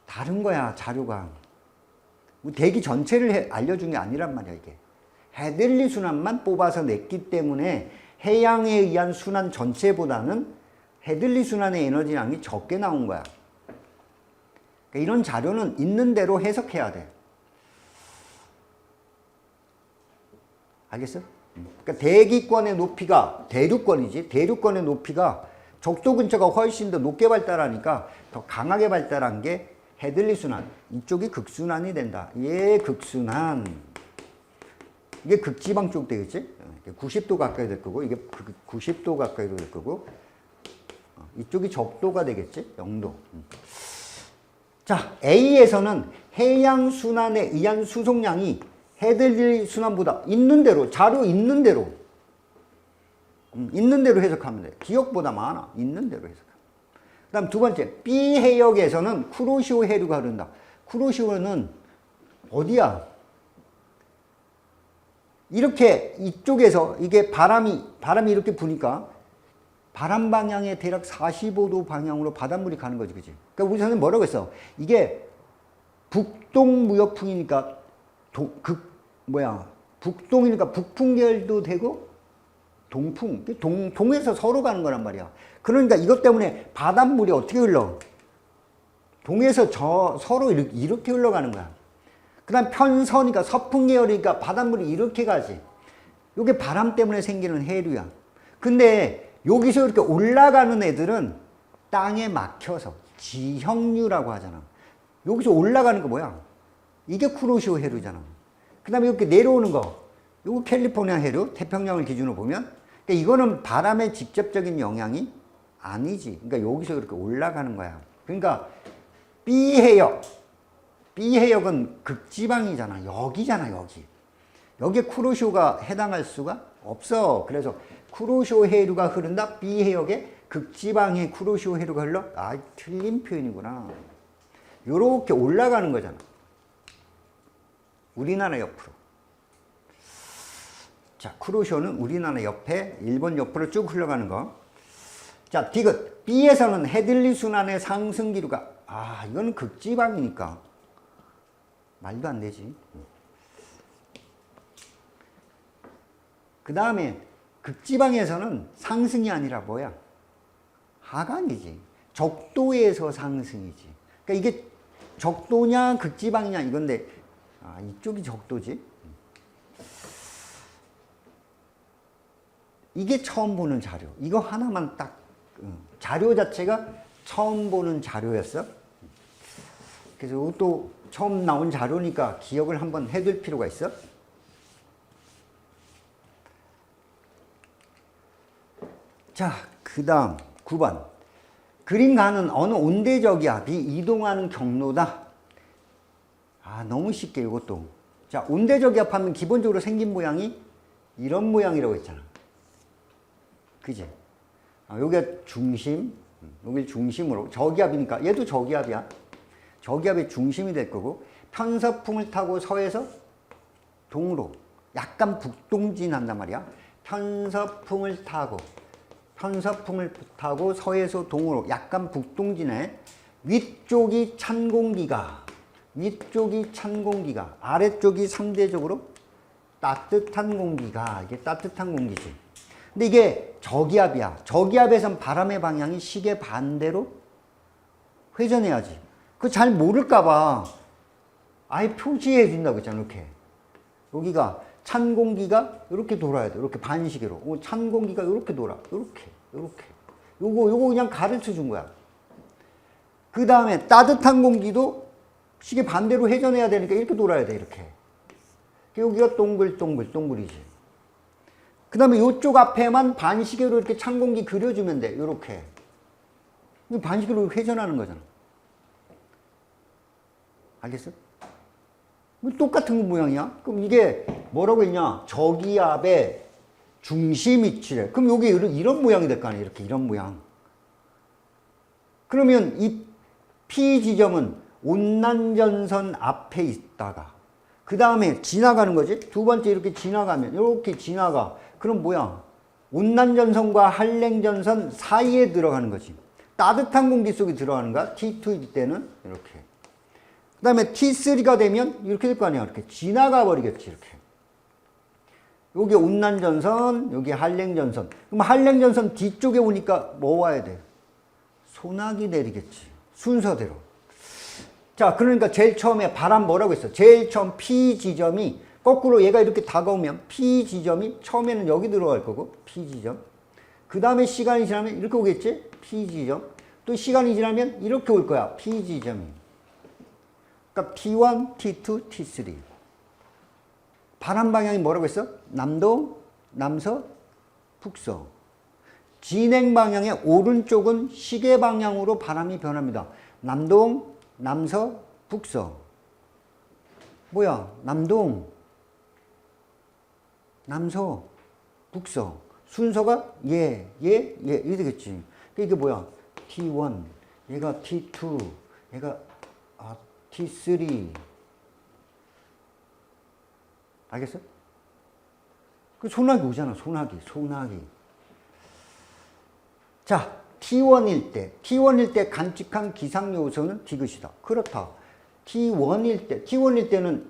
다른 거야, 자료가. 대기 전체를 알려준 게 아니란 말이야, 이게. 헤들리 순환만 뽑아서 냈기 때문에 해양에 의한 순환 전체보다는 헤들리 순환의 에너지량이 적게 나온 거야. 그러니까 이런 자료는 있는 대로 해석해야 돼. 알겠어? 그러니까 대기권의 높이가 대륙권이지. 대륙권의 높이가 적도 근처가 훨씬 더 높게 발달하니까 더 강하게 발달한 게 헤들리 순환. 이쪽이 극순환이 된다. 얘 극순환. 이게 극지방 쪽 되겠지? 90도 가까이 될 거고 이게 90도 가까이도 될 거고 이쪽이 적도가 되겠지? 0도. 자, A에서는 해양 순환에 의한 수송량이 헤들리 순환보다 있는 대로, 자료 있는 대로 해석하면 돼. 기억보다 많아. 있는 대로 해석하면. 그 다음 두 번째, B 해역에서는 쿠로시오 해류가 흐른다. 쿠로시오는 어디야? 이렇게 이쪽에서 이게 바람이 이렇게 부니까 바람 방향의 대략 45도 방향으로 바닷물이 가는 거지, 그치? 그러니까 우리 선생님 뭐라고 했어? 이게 북동무역풍이니까 북동이니까 북풍계열도 되고 동풍, 동에서 서로 가는 거란 말이야. 그러니까 이것 때문에 바닷물이 어떻게 흘러? 동에서 서로 이렇게 흘러가는 거야. 그 다음 편서니까 서풍계열이니까 바닷물이 이렇게 가지. 이게 바람 때문에 생기는 해류야. 근데 여기서 이렇게 올라가는 애들은 땅에 막혀서 지형류라고 하잖아. 여기서 올라가는 거 뭐야? 이게 쿠로시오 해류잖아. 그 다음에 이렇게 내려오는 거. 이거 캘리포니아 해류, 태평양을 기준으로 보면. 그러니까 이거는 바람의 직접적인 영향이 아니지. 그러니까 여기서 이렇게 올라가는 거야. 그러니까 B 해역은 극지방이잖아. 여기잖아, 여기. 여기에 쿠로쇼가 해당할 수가 없어. 그래서 쿠로쇼 해류가 흐른다. B 해역에 극지방에 쿠로쇼 해류가 흘러. 아, 틀린 표현이구나. 요렇게 올라가는 거잖아. 우리나라 옆으로. 자, 쿠로쇼는 우리나라 옆에 일본 옆으로 쭉 흘러가는 거. 자, 디귿. B에서는 해들리 순환의 상승 기류가, 아, 이거는 극지방이니까 말도 안 되지. 그 다음에 극지방에서는 상승이 아니라 뭐야? 하강이지. 적도에서 상승이지. 그러니까 이게 적도냐 극지방이냐 이건데, 아, 이쪽이 적도지. 이게 처음 보는 자료. 이거 하나만 딱, 자료 자체가 처음 보는 자료였어. 그래서 이것도 처음 나온 자료니까 기억을 한번 해둘 필요가 있어. 자, 그 다음 9번. 그림가는 어느 온대저기압이 이동하는 경로다. 아, 너무 쉽게 이것도. 자, 온대저기압 하면 기본적으로 생긴 모양이 이런 모양이라고 했잖아. 그지? 아, 여기가 중심, 여기 중심으로. 저기압이니까 얘도 저기압이야. 저기압의 중심이 될 거고, 편서풍을 타고 서에서 동으로 약간 북동진한단 말이야. 편서풍을 타고 서에서 동으로 약간 북동진해. 위쪽이 찬 공기가, 아래쪽이 상대적으로 따뜻한 공기가, 이게 따뜻한 공기지. 근데 이게 저기압이야. 저기압에선 바람의 방향이 시계 반대로 회전해야지. 그거 잘 모를까봐 아예 표시해 준다고 했잖아. 이렇게 여기가 찬 공기가 이렇게 돌아야 돼. 이렇게 반시계로. 찬 공기가 이렇게 돌아. 이렇게. 요거 그냥 가르쳐 준 거야. 그 다음에 따뜻한 공기도 시계 반대로 회전해야 되니까 이렇게 돌아야 돼. 이렇게. 여기가 동글이지. 그 다음에 이쪽 앞에만 반시계로 이렇게 찬 공기 그려주면 돼. 이렇게. 반시계로 회전하는 거잖아. 알겠어? 똑같은 모양이야? 그럼 이게 뭐라고 했냐? 저기압의 중심 위치래. 그럼 여기 이런 모양이 될 거 아니야? 이렇게, 이런 모양. 그러면 이 P 지점은 온난전선 앞에 있다가, 그 다음에 지나가는 거지? 두 번째 이렇게 지나가면, 이렇게 지나가. 그럼 뭐야? 온난전선과 한랭전선 사이에 들어가는 거지. 따뜻한 공기 속에 들어가는 거야. T2일 때는 이렇게. 그 다음에 T3가 되면 이렇게 될 거 아니야. 이렇게 지나가 버리겠지. 이렇게. 여기 온난전선, 여기 한랭전선. 그럼 한랭전선 뒤쪽에 오니까 뭐 와야 돼? 소나기 내리겠지. 순서대로. 자, 그러니까 제일 처음에 바람 뭐라고 했어? 제일 처음 P 지점이 거꾸로 얘가 이렇게 다가오면 P 지점이 처음에는 여기 들어갈 거고, P 지점. 그 다음에 시간이 지나면 이렇게 오겠지? P 지점. 또 시간이 지나면 이렇게 올 거야. P 지점이. 그러니까 T1, T2, T3. 바람 방향이 뭐라고 했어? 남동, 남서, 북서. 진행 방향의 오른쪽은 시계 방향으로 바람이 변합니다. 남동, 남서, 북서. 뭐야? 남동, 남서, 북서. 순서가 이렇게 되겠지. 이게 뭐야? T1, 얘가 T2, 얘가 T3. 알겠어? 그 소나기 오잖아. 소나기. 자, T1일 때 간직한 기상 요소는 디귿이다. 그렇다. T1일 때는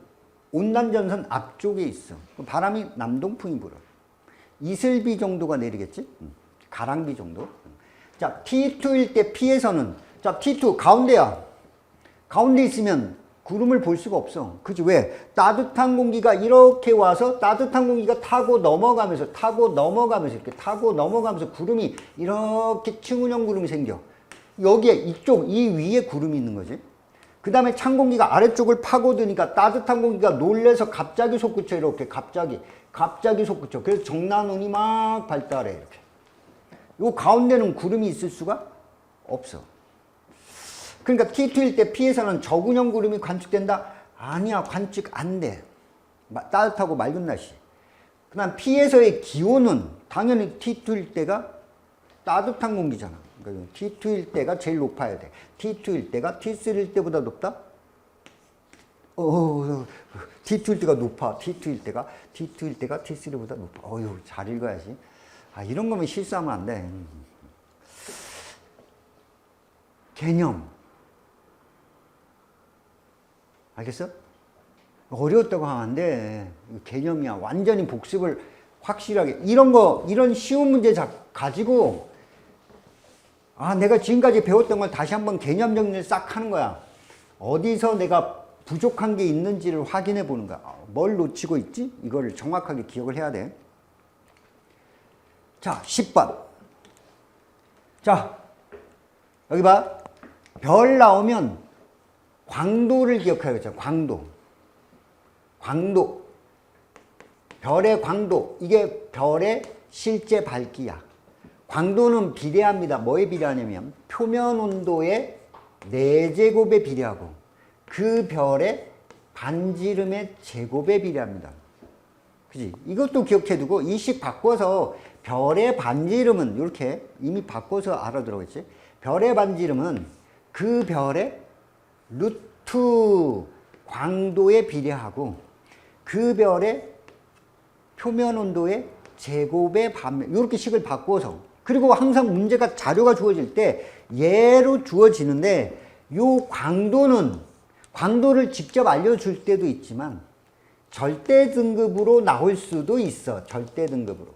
온난전선 앞쪽에 있어. 바람이 남동풍이 불어. 이슬비 정도가 내리겠지? 가랑비 정도. 자, T2일 때 P에서는, 자, T2 가운데야. 가운데 있으면 구름을 볼 수가 없어. 그치? 왜? 따뜻한 공기가 이렇게 와서 따뜻한 공기가 타고 넘어가면서 이렇게 타고 넘어가면서 구름이 이렇게 층운형 구름이 생겨. 여기에 이 위에 구름이 있는 거지. 그 다음에 찬 공기가 아래쪽을 파고드니까 따뜻한 공기가 놀래서 갑자기 솟구쳐. 이렇게 갑자기 솟구쳐. 그래서 정난운이 막 발달해. 이렇게. 요 가운데는 구름이 있을 수가 없어. 그러니까 T2일 때 P에서는 저군형 구름이 관측된다? 아니야, 관측 안 돼. 따뜻하고 맑은 날씨. 그 다음 P에서의 기온은 당연히 T2일 때가 따뜻한 공기잖아. 그러니까 T2일 때가 제일 높아야 돼. T2일 때가 T3일 때보다 높다? T2일 때가 높아. T2일 때가 T3보다 높아. 잘 읽어야지. 이런 거면 실수하면 안 돼. 개념. 알겠어? 어려웠다고 하면 안 돼. 개념이야. 완전히 복습을 확실하게. 이런 쉬운 문제 가지고, 내가 지금까지 배웠던 걸 다시 한번 개념 정리를 싹 하는 거야. 어디서 내가 부족한 게 있는지를 확인해 보는 거야. 뭘 놓치고 있지? 이걸 정확하게 기억을 해야 돼. 자, 10번. 자, 여기 봐. 별 나오면 광도를 기억해야겠죠. 광도. 별의 광도. 이게 별의 실제 밝기야. 광도는 비례합니다. 뭐에 비례하냐면 표면 온도의 4제곱에 비례하고 그 별의 반지름의 제곱에 비례합니다. 그지? 이것도 기억해두고 이 식 바꿔서 별의 반지름은 이렇게 이미 바꿔서 알아들어겠지? 별의 반지름은 그 별의 루트 광도에 비례하고 그 별의 표면 온도의 제곱의 반면 이렇게 식을 바꿔서 그리고 항상 문제가 자료가 주어질 때 예로 주어지는데 요 광도를 직접 알려줄 때도 있지만 절대 등급으로 나올 수도 있어. 절대 등급으로.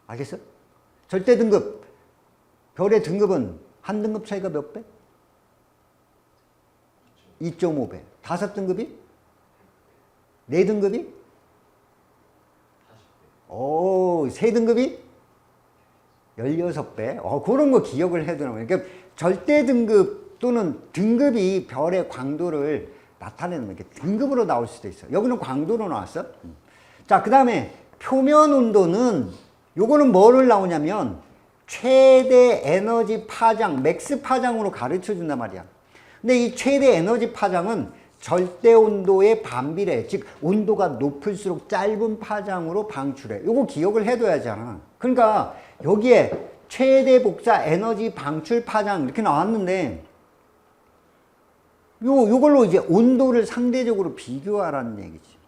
알겠어? 절대 등급. 별의 등급은 한 등급 차이가 몇 배? 2.5배. 5등급이? 4등급이? 3등급이? 16배. 그런 거 기억을 해두라고. 그러니까 절대 등급 또는 등급이 별의 광도를 나타내는 거. 이렇게 등급으로 나올 수도 있어. 여기는 광도로 나왔어. 자, 그 다음에 표면 온도는 요거는 뭐를 나오냐면 최대 에너지 파장, 맥스 파장으로 가르쳐 준단 말이야. 근데 이 최대 에너지 파장은 절대 온도의 반비례, 즉 온도가 높을수록 짧은 파장으로 방출해. 요거 기억을 해둬야잖아. 그러니까 여기에 최대 복사 에너지 방출 파장 이렇게 나왔는데 요걸로 이제 온도를 상대적으로 비교하라는 얘기지.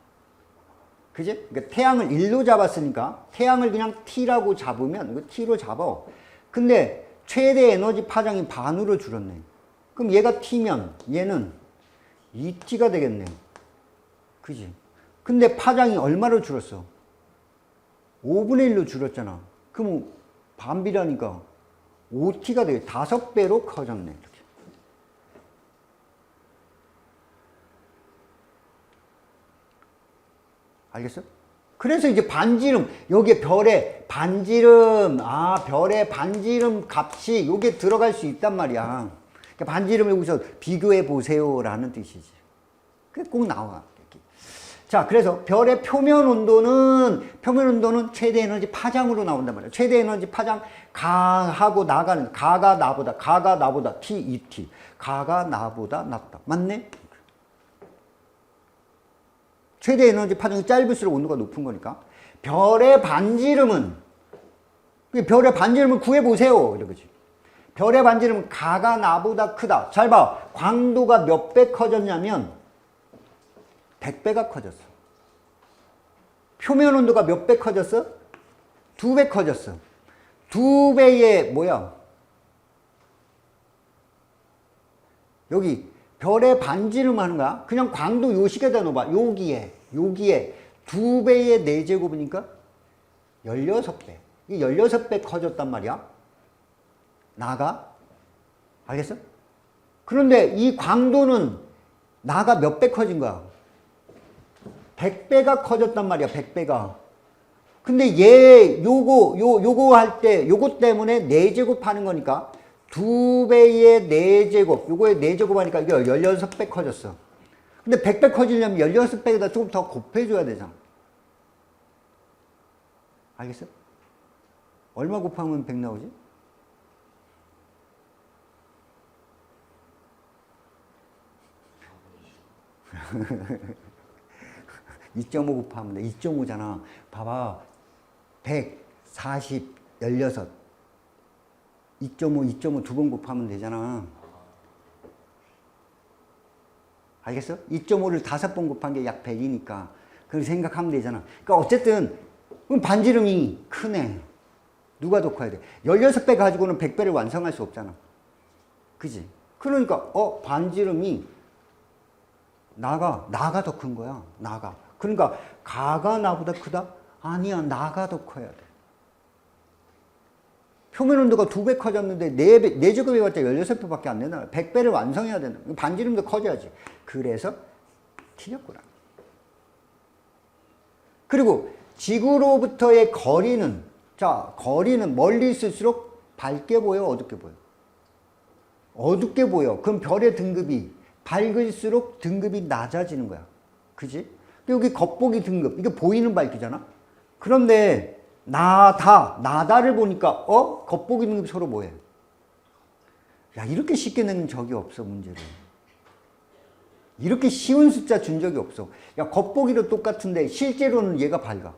그지? 그러니까 태양을 1로 잡았으니까 태양을 그냥 T라고 잡으면 이거 T로 잡아. 근데 최대 에너지 파장이 반으로 줄었네. 그럼 얘가 T면 얘는 2T가 되겠네요. 그지? 근데 파장이 얼마로 줄었어? 5분의 1로 줄었잖아. 그럼 반비례하니까 5T가 되게 5배로 커졌네. 이렇게. 알겠어? 그래서 이제 반지름, 여기에 별의 반지름, 별의 반지름 값이 여기에 들어갈 수 있단 말이야. 그러니까 반지름을 여기서 비교해 보세요라는 뜻이지. 그게 꼭 나와. 이렇게. 자, 그래서 별의 표면 온도는 최대 에너지 파장으로 나온단 말이야. 최대 에너지 파장, 가하고 나가는, 가가 나보다, T, 2T. 가가 나보다 낫다. 맞네? 최대 에너지 파장이 짧을수록 온도가 높은 거니까. 별의 반지름을 구해보세요. 이러지. 별의 반지름은 가가 나보다 크다. 잘 봐. 광도가 몇 배 커졌냐면 100배가 커졌어. 표면 온도가 몇 배 커졌어? 2배 커졌어. 2배의 뭐야? 여기 별의 반지름 하는 거야. 그냥 광도 요식에다 넣어봐. 여기에 2배의 4제곱이니까 16배. 이게 16배 커졌단 말이야. 나가. 알겠어? 그런데 이 광도는 나가 몇 배 커진 거야? 100배가 커졌단 말이야. 100배가. 근데 요거 할 때, 요거 때문에 4제곱 하는 거니까 2배의 4제곱, 요거의 4제곱 하니까 이게 16배 커졌어. 근데 100배 커지려면 16배에다 조금 더 곱해줘야 되잖아. 알겠어? 얼마 곱하면 100 나오지? 2.5 곱하면 돼. 2.5잖아. 봐봐. 100, 40, 16. 2.5 두 번 곱하면 되잖아. 알겠어? 2.5를 5번 곱한 게 약 100이니까. 그렇게 생각하면 되잖아. 그러니까 어쨌든 반지름이 크네. 누가 더 커야 돼? 16배 가지고는 100배를 완성할 수 없잖아. 그지? 그러니까 반지름이 나가 더 큰 거야. 나가. 그러니까 가가 나보다 크다? 아니야. 나가 더 커야 돼. 표면 온도가 2배 커졌는데 4제곱 해봤자 16배밖에 안 되나? 100배를 완성해야 된다. 반지름도 커져야지. 그래서 틀렸구나. 그리고 지구로부터의 거리는, 자, 거리는 멀리 있을수록 밝게 보여, 어둡게 보여? 어둡게 보여. 그럼 별의 등급이 밝을수록 등급이 낮아지는 거야. 그지? 여기 겉보기 등급, 이게 보이는 밝기잖아? 그런데 나다를 보니까 겉보기 등급이 서로 뭐해? 야, 이렇게 쉽게 내는 적이 없어, 문제를. 이렇게 쉬운 숫자 준 적이 없어. 야, 겉보기로 똑같은데 실제로는 얘가 밝아.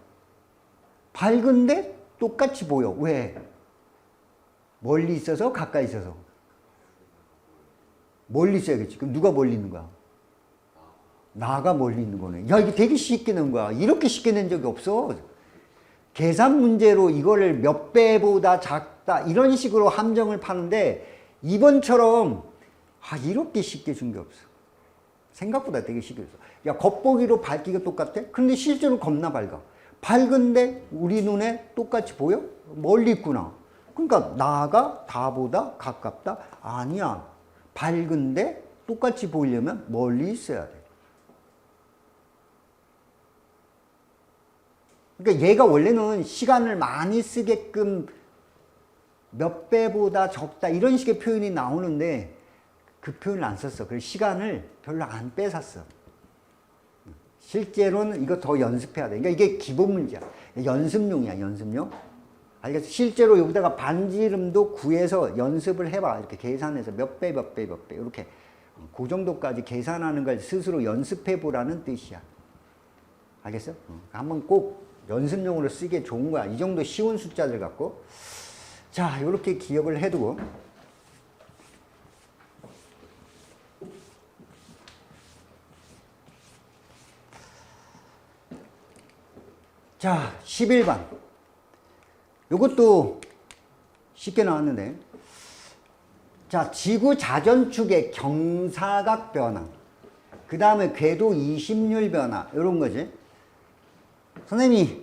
밝은데 똑같이 보여. 왜? 멀리 있어서 가까이 있어서. 멀리 있어야겠지. 그럼 누가 멀리 있는 거야? 나가 멀리 있는 거네. 야, 이게 되게 쉽게 낸 거야. 이렇게 쉽게 낸 적이 없어. 계산 문제로 이거를 몇 배보다 작다 이런 식으로 함정을 파는데 이번처럼 이렇게 쉽게 준 게 없어. 생각보다 되게 쉽게 줬어. 야, 겉보기로 밝기가 똑같아? 근데 실제로 겁나 밝아. 밝은데 우리 눈에 똑같이 보여? 멀리 있구나. 그러니까 나가 다보다 가깝다? 아니야. 밝은데 똑같이 보이려면 멀리 있어야 돼. 그러니까 얘가 원래는 시간을 많이 쓰게끔 몇 배보다 적다 이런 식의 표현이 나오는데 그 표현을 안 썼어. 그래서 시간을 별로 안 뺏었어. 실제로는 이거 더 연습해야 돼. 그러니까 이게 기본 문제야. 연습용이야, 연습용. 알겠어? 실제로 여기다가 반지름도 구해서 연습을 해봐. 이렇게 계산해서 몇 배, 이렇게. 그 정도까지 계산하는 걸 스스로 연습해 보라는 뜻이야. 알겠어? 한번 꼭 연습용으로 쓰기에 좋은 거야. 이 정도 쉬운 숫자들 갖고. 자, 이렇게 기억을 해두고. 자, 11번. 이것도 쉽게 나왔는데. 자, 지구 자전축의 경사각 변화. 그 다음에 궤도 이심률 변화. 이런 거지. 선생님이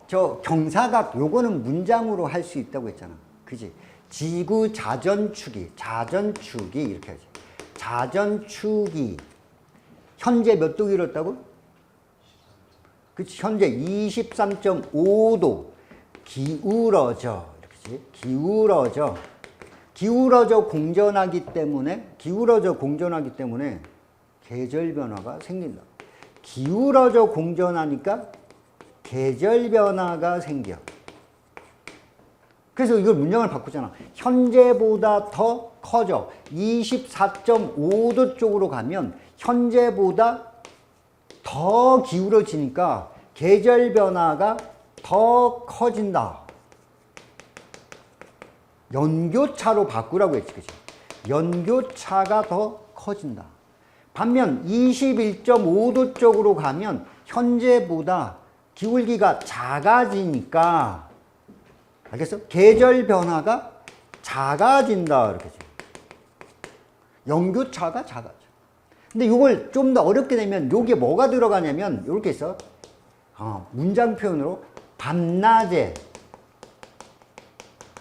저 경사각 요거는 문장으로 할 수 있다고 했잖아. 그지? 지구 자전축이 이렇게 하지. 자전축이 현재 몇 도 기울었다고? 그치? 현재 23.5도 기울어져. 이렇게지? 기울어져 공전하기 때문에 계절 변화가 생긴다. 기울어져 공전하니까 계절 변화가 생겨. 그래서 이걸 문장을 바꾸잖아. 현재보다 더 커져. 24.5도 쪽으로 가면 현재보다 더 기울어지니까 계절 변화가 더 커진다. 연교차로 바꾸라고 했지, 그치? 연교차가 더 커진다. 반면 21.5도 쪽으로 가면 현재보다 기울기가 작아지니까, 알겠어? 계절 변화가 작아진다. 이렇게. 연교차가 작아져. 근데 이걸 좀 더 어렵게 내면 여기에 뭐가 들어가냐면 이렇게 있어. 문장 표현으로 밤낮의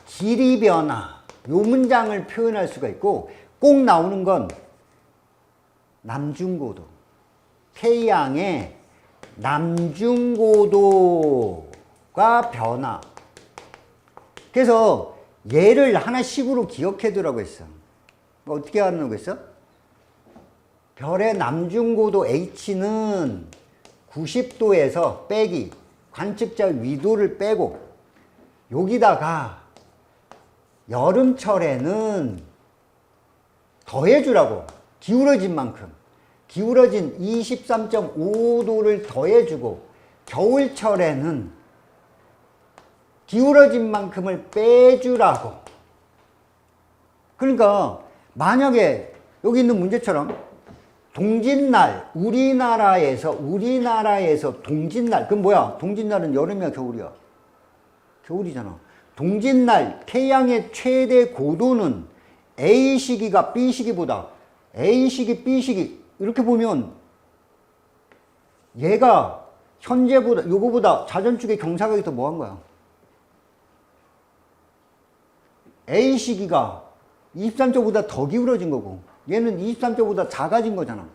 길이 변화. 요 문장을 표현할 수가 있고 꼭 나오는 건 남중고도. 태양의 남중고도가 변화. 그래서 얘를 하나씩으로 기억해두라고 했어. 어떻게 하라고 했어? 별의 남중고도 H는 90도에서 빼기 관측자 위도를 빼고 여기다가 여름철에는 더해주라고. 기울어진 만큼. 기울어진 23.5도를 더해주고 겨울철에는 기울어진 만큼을 빼주라고. 그러니까 만약에 여기 있는 문제처럼 동짓날, 우리나라에서 동짓날, 그럼 뭐야? 동짓날은 여름이야, 겨울이야? 겨울이잖아. 동짓날 태양의 최대 고도는 A 시기가 B 시기보다, A 시기, B 시기 이렇게 보면 얘가 현재보다, 요거보다 자전축의 경사각이 더 뭐한 거야? A 시기가 23도보다 더 기울어진 거고 얘는 23도보다 작아진 거잖아.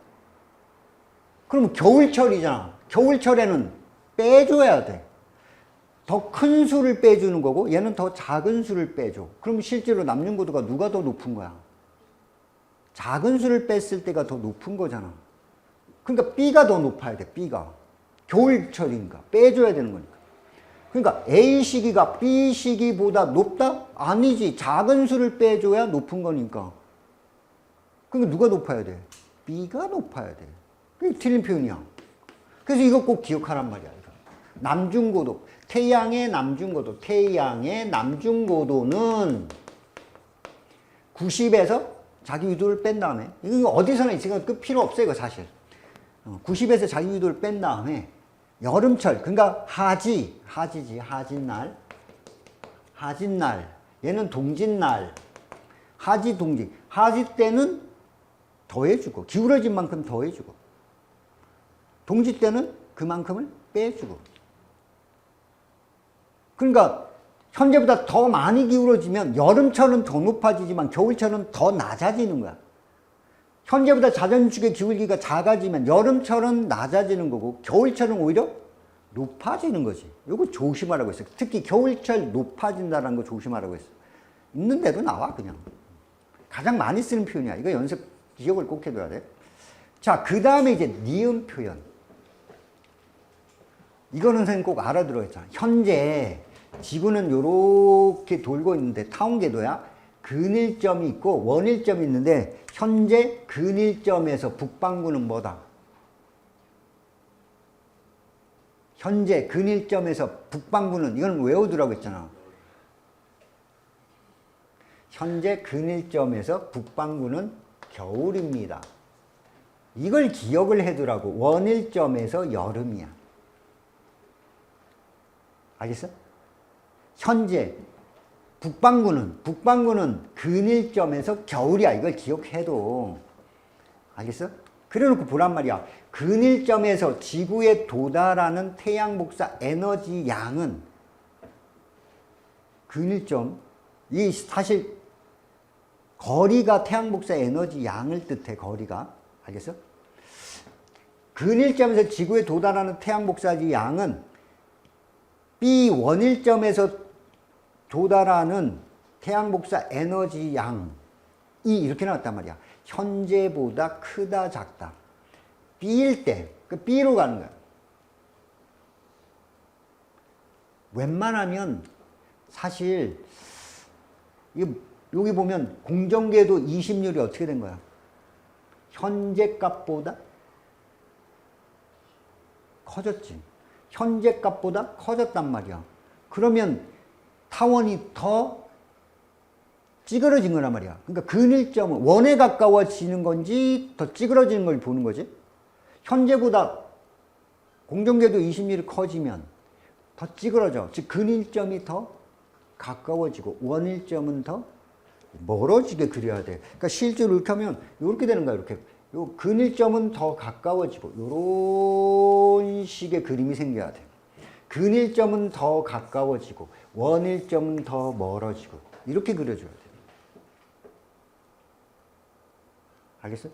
그러면 겨울철이잖아. 겨울철에는 빼줘야 돼. 더 큰 수를 빼주는 거고 얘는 더 작은 수를 빼줘. 그럼 실제로 남중고도가 누가 더 높은 거야? 작은 수를 뺐을 때가 더 높은 거잖아. 그러니까 B가 더 높아야 돼. B가. 겨울철이니까 빼줘야 되는 거니까. 그러니까 A 시기가 B 시기보다 높다? 아니지. 작은 수를 빼줘야 높은 거니까. 그러니까 누가 높아야 돼? B가 높아야 돼. 그게 틀린 표현이야. 그래서 이거 꼭 기억하란 말이야. 이거. 남중고도, 태양의 남중고도는 90에서 자기 유도를 뺀 다음에, 이거 어디서나 있으니까 그 필요 없어, 이거 사실. 90에서 자기 유도를 뺀 다음에 여름철, 그러니까 하진날, 얘는 동짓날, 하지 때는 더해주고, 기울어진 만큼 더해주고, 동지 때는 그만큼을 빼주고. 그러니까 현재보다 더 많이 기울어지면 여름철은 더 높아지지만 겨울철은 더 낮아지는 거야. 현재보다 자전축의 기울기가 작아지면 여름철은 낮아지는 거고 겨울철은 오히려 높아지는 거지. 이거 조심하라고 했어요. 특히 겨울철 높아진다는 거 조심하라고 했어요. 있는 대로 나와 그냥. 가장 많이 쓰는 표현이야. 이거 연습 기억을 꼭 해둬야 돼. 자, 그 다음에 이제 니은 표현. 이거는 선생님 꼭 알아들어야 했잖아. 현재 지구는 이렇게 돌고 있는데 타원궤도야. 근일점이 있고 원일점이 있는데 현재 근일점에서 북반구는 뭐다? 현재 근일점에서 북반구는, 이건 외우더라고 했잖아. 현재 근일점에서 북반구는 겨울입니다. 이걸 기억을 해두라고. 원일점에서 여름이야. 알겠어? 현재 북반구는 근일점에서 겨울이야. 이걸 기억해도. 알겠어? 그래놓고 보란 말이야. 근일점에서 지구에 도달하는 태양 복사 에너지 양은, 근일점, 이 사실 거리가 태양 복사 에너지 양을 뜻해. 거리가. 알겠어? 근일점에서 지구에 도달하는 태양 복사지 양은 B 원일점에서 도달하는 태양 복사 에너지 양이 이렇게 나왔단 말이야. 현재보다 크다 작다. B일 때, 그 B로 가는 거야. 웬만하면 사실 여기 보면 공정궤도 이심률이 어떻게 된 거야? 현재 값보다 커졌지. 현재 값보다 커졌단 말이야. 그러면 타원이 더 찌그러진 거란 말이야. 그러니까 근일점은 원에 가까워지는 건지 더 찌그러지는 걸 보는 거지. 현재보다 공정궤도 20mm 커지면 더 찌그러져. 즉 근일점이 더 가까워지고 원일점은 더 멀어지게 그려야 돼. 그러니까 실제로 이렇게 하면 이렇게 되는 거야. 이렇게. 요 근일점은 더 가까워지고 이런 식의 그림이 생겨야 돼. 근일점은 더 가까워지고 원일점은 더 멀어지고 이렇게 그려줘야 돼. 알겠어?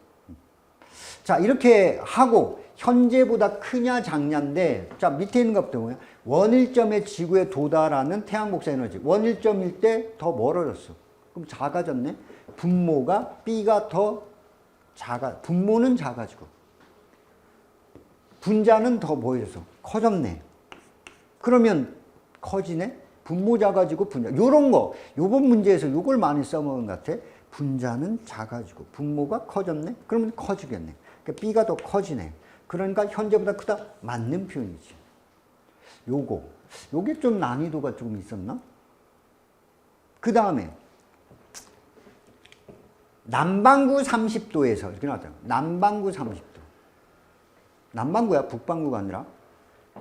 자, 이렇게 하고 현재보다 크냐 작냐인데, 자, 밑에 있는 것부터 뭐야? 원일점의 지구에 도달하는 태양 복사 에너지. 원일점일 때 더 멀어졌어. 그럼 작아졌네. 분모가 B가 더 분모는 작아지고 분자는 더 뭐해져서 커졌네. 그러면 커지네. 분모 작아지고 분자. 요런 거 요번 문제에서 요걸 많이 써먹은 것 같아. 분자는 작아지고 분모가 커졌네. 그러면 커지겠네. 그러니까 B가 더 커지네. 그러니까 현재보다 크다? 맞는 표현이지. 요게 좀 난이도가 조금 있었나? 그 다음에 남반구 30도에서 이렇게 나왔다. 남반구 30도. 남반구야, 북반구가 아니라.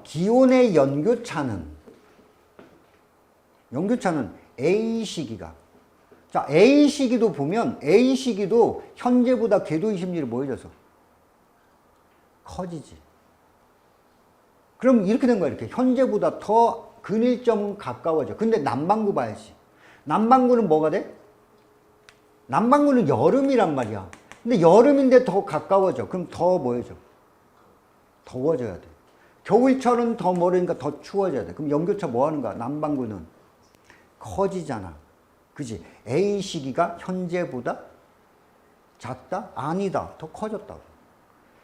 기온의 연교차는 A 시기가. 자, A 시기도 보면 A 시기도 현재보다 궤도의 심리를 보여줘서 커지지. 그럼 이렇게 된 거야, 이렇게. 현재보다 더 근일점은 가까워져. 근데 남반구 봐야지. 남반구는 뭐가 돼? 남반구는 여름이란 말이야. 근데 여름인데 더 가까워져. 그럼 더 뭐여져? 더워져야 돼. 겨울철은 더 멀으니까 더 추워져야 돼. 그럼 연교차 뭐 하는 거야? 남반구는 커지잖아. 그지? A 시기가 현재보다 작다? 아니다. 더 커졌다고.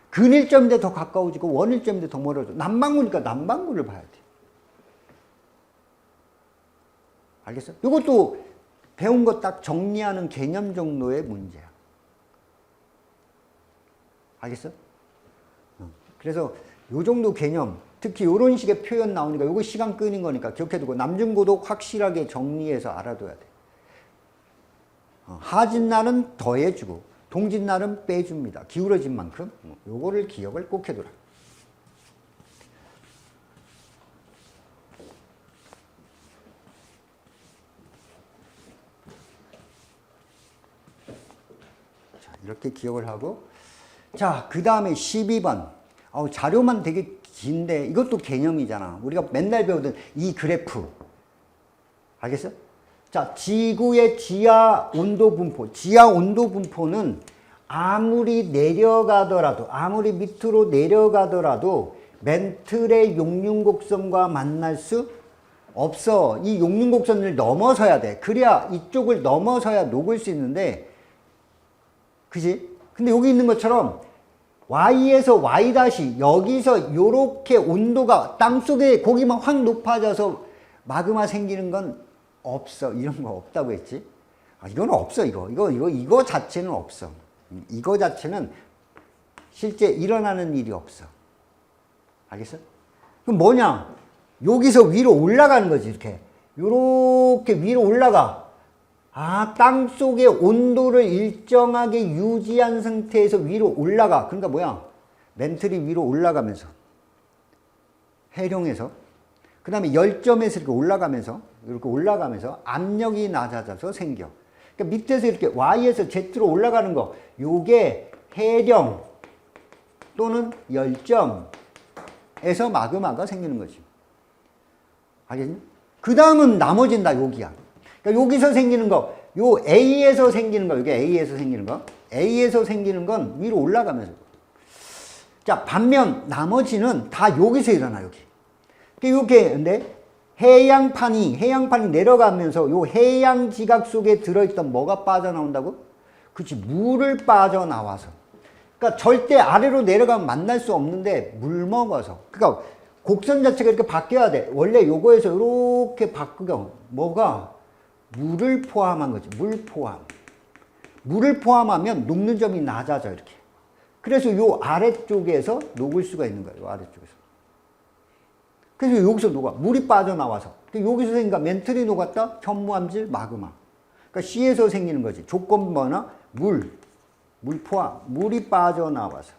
근일점인데 더 가까워지고 원일점인데 더 멀어져. 남반구니까 남반구를 봐야 돼. 알겠어? 이것도 배운 거 딱 정리하는 개념 정도의 문제야. 알겠어? 그래서 요 정도 개념, 특히 요런 식의 표현 나오니까 요거 시간 끄는 거니까 기억해두고 남중고도 확실하게 정리해서 알아둬야 돼. 하진날은 더해주고 동진날은 빼줍니다. 기울어진 만큼 요거를 기억을 꼭 해두라. 자, 이렇게 기억을 하고, 자, 그 다음에 12번. 자료만 되게 긴데 이것도 개념이잖아. 우리가 맨날 배우던 이 그래프. 알겠어? 자, 지구의 지하 온도 분포. 지하 온도 분포는 아무리 내려가더라도, 아무리 밑으로 내려가더라도 멘틀의 용융곡선과 만날 수 없어. 이 용융곡선을 넘어서야 돼. 그래야 이쪽을 넘어서야 녹을 수 있는데, 그지? 근데 여기 있는 것처럼 Y에서 Y 다시 여기서 요렇게 온도가 땅속에 고기만 확 높아져서 마그마 생기는 건 없어. 이런 거 없다고 했지? 이건 없어. 이거 자체는 없어. 이거 자체는 실제 일어나는 일이 없어. 알겠어? 그럼 뭐냐? 여기서 위로 올라가는 거지. 요렇게 위로 올라가. 땅속의 온도를 일정하게 유지한 상태에서 위로 올라가. 그러니까 뭐야? 멘틀이 위로 올라가면서, 해룡에서, 그 다음에 열점에서 이렇게 올라가면서 압력이 낮아져서 생겨. 그러니까 밑에서 이렇게 Y에서 Z로 올라가는 거, 요게 해령 또는 열점에서 마그마가 생기는 거지. 알겠니? 그 다음은 나머지는 다 여기야. 그러니까 여기서 생기는 거, 요 A에서 생기는 거, 이게 A에서 생기는 거, A에서 생기는 건 위로 올라가면서. 자, 반면 나머지는 다 여기서 일어나, 여기. 이렇게, 근데 해양판이 내려가면서 요 해양 지각 속에 들어있던 뭐가 빠져나온다고? 그치, 물을 빠져나와서. 그러니까 절대 아래로 내려가면 만날 수 없는데 물 먹어서. 그러니까 곡선 자체가 이렇게 바뀌어야 돼. 원래 요거에서 이렇게 바꾸고, 뭐가? 물을 포함한 거지. 물 포함. 물을 포함하면 녹는 점이 낮아져, 이렇게. 그래서 요 아래쪽에서 녹을 수가 있는 거예요. 요 아래쪽에서. 그래서 여기서 녹아. 물이 빠져나와서. 여기서 생기니까 멘틀이 녹았다? 현무암질, 마그마. 그러니까 C에서 생기는 거지. 조건번화, 물 포함. 물이 빠져나와서.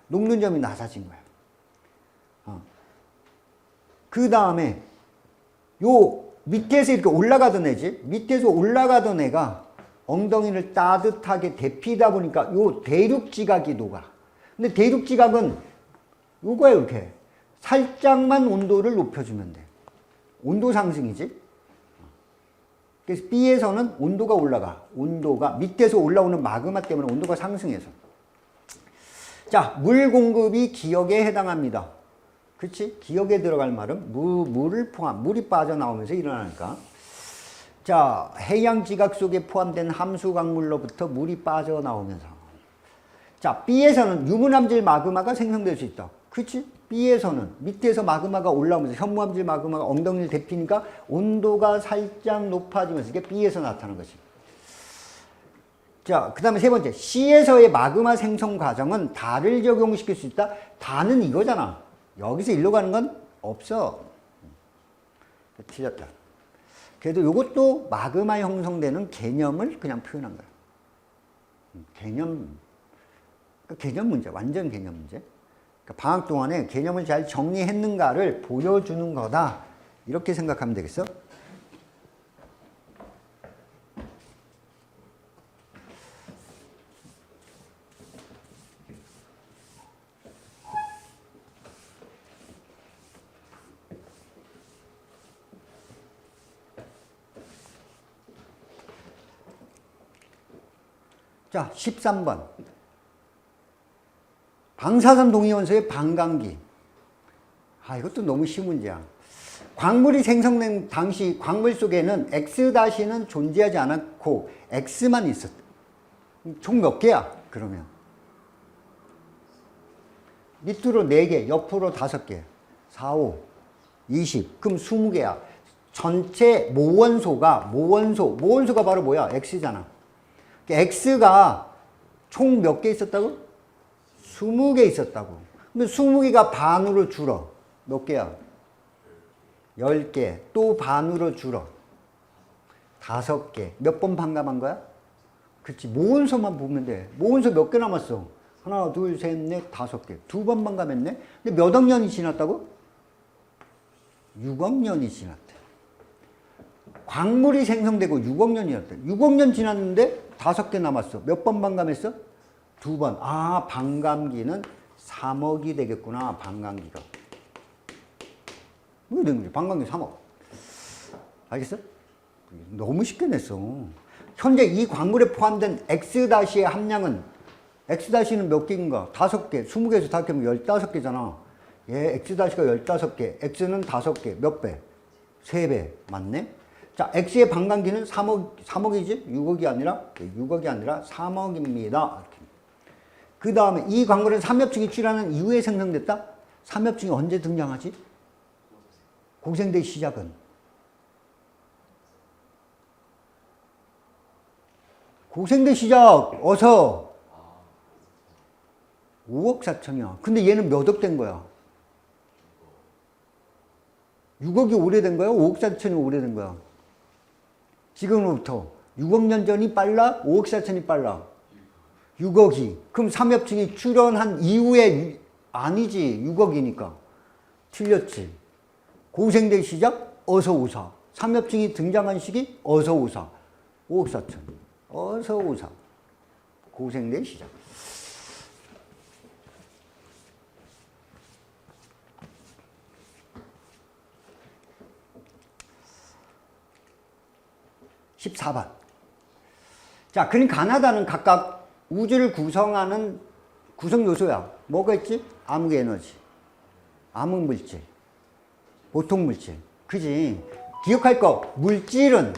녹는 점이 낮아진 거야. 그 다음에 요 밑에서 이렇게 올라가던 애지. 밑에서 올라가던 애가 엉덩이를 따뜻하게 데피다 보니까 요 대륙지각이 녹아. 근데 대륙지각은 요거야, 이렇게. 살짝만 온도를 높여주면 돼. 온도 상승이지. 그래서 B에서는 온도가 올라가. 온도가 밑에서 올라오는 마그마 때문에 온도가 상승해서. 자, 물 공급이 기역에 해당합니다. 그렇지? 기역에 들어갈 말은 물을 포함, 물이 빠져나오면서 일어나니까. 자, 해양 지각 속에 포함된 함수 강물로부터 물이 빠져나오면서. 자, B에서는 유문암질 마그마가 생성될 수 있다. 그렇지? B에서는 밑에서 마그마가 올라오면서 현무암질 마그마가 엉덩이를 데피니까 온도가 살짝 높아지면서 이게 B에서 나타나는 거지. 자, 그 다음에 세 번째. C에서의 마그마 생성 과정은 다를 적용시킬 수 있다. 다는 이거잖아. 여기서 일로 가는 건 없어. 틀렸다. 그래도 이것도 마그마 형성되는 개념을 그냥 표현한 거야. 개념 문제, 완전 개념 문제. 그러니까 방학 동안에 개념을 잘 정리했는가를 보여주는 거다. 이렇게 생각하면 되겠어? 자, 13번. 방사선 동위원소의 반감기. 아, 이것도 너무 쉬운 문제야. 광물이 생성된 당시 광물 속에는 X-는 존재하지 않았고 X만 있었다. 총 몇 개야? 그러면 밑으로 4개, 옆으로 5개, 4, 5, 20. 그럼 20개야. 전체 모원소가 바로 뭐야? X잖아. X가 총 몇 개 있었다고? 20개 있었다고. 근데 20개가 반으로 줄어. 몇 개야? 10개. 또 반으로 줄어. 5개. 몇 번 반감한 거야? 그치. 모원소만 보면 돼. 모원소 몇 개 남았어? 하나, 둘, 셋, 넷, 5개. 2번 반감했네? 근데 몇 억 년이 지났다고? 6억 년이 지났대. 광물이 생성되고 6억 년이었대. 6억 년 지났는데 5개 남았어. 몇 번 반감했어? 2번. 아, 반감기는 3억이 되겠구나. 반감기가. 왜 된 거지? 반감기 3억. 알겠어? 너무 쉽게 냈어. 현재 이 광물에 포함된 X-의 함량은 X-는 몇 개인가? 5개. 20개에서 5개면 15개잖아. 예, X-가 15개. X는 5개. 몇 배? 3배. 맞네? 자, X의 반감기는 3억이지? 6억이 아니라 3억입니다. 그 다음에 이 광물은 삼엽증이 출현한 이후에 생성됐다? 삼엽증이 언제 등장하지? 고생대 시작은? 고생대 시작! 어서! 5억 4천이야. 근데 얘는 몇 억 된 거야? 6억이 오래된 거야? 5억 4천이 오래된 거야? 지금으로부터 6억 년 전이 빨라? 5억 4천이 빨라? 6억이. 그럼 삼엽증이 출현한 이후에 아니지. 6억이니까. 틀렸지. 고생대 시작? 어서 오사. 삼엽증이 등장한 시기? 어서 오사. 5억 4천. 어서 오사. 고생대 시작. (14번) 자, 그러니까 가나다는 각각 우주를 구성하는 구성 요소야. 뭐가 있지? 암흑 에너지, 암흑 물질, 보통 물질. 그지? 기억할 거. 물질은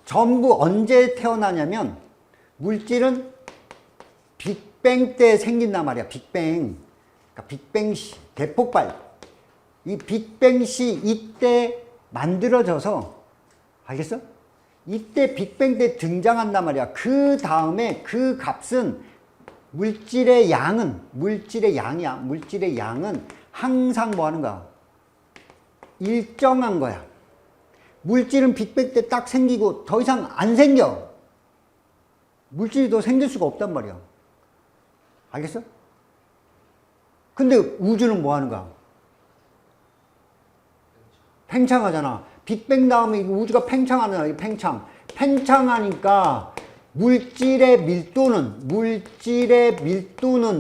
전부 언제 태어나냐면 물질은 빅뱅 때 생긴단 말이야. 빅뱅. 그러니까 빅뱅 시, 대폭발. 이 빅뱅 시 이때 만들어져서, 알겠어? 이때 빅뱅 때 등장한단 말이야. 그 다음에 그 값은 물질의 양은, 물질의 양이야. 물질의 양은 항상 뭐 하는 거야? 일정한 거야. 물질은 빅뱅 때 딱 생기고 더 이상 안 생겨. 물질이 더 생길 수가 없단 말이야. 알겠어? 근데 우주는 뭐 하는 거야? 팽창하잖아. 빅뱅 다음에 우주가 팽창하는 거야. 팽창. 팽창하니까 물질의 밀도는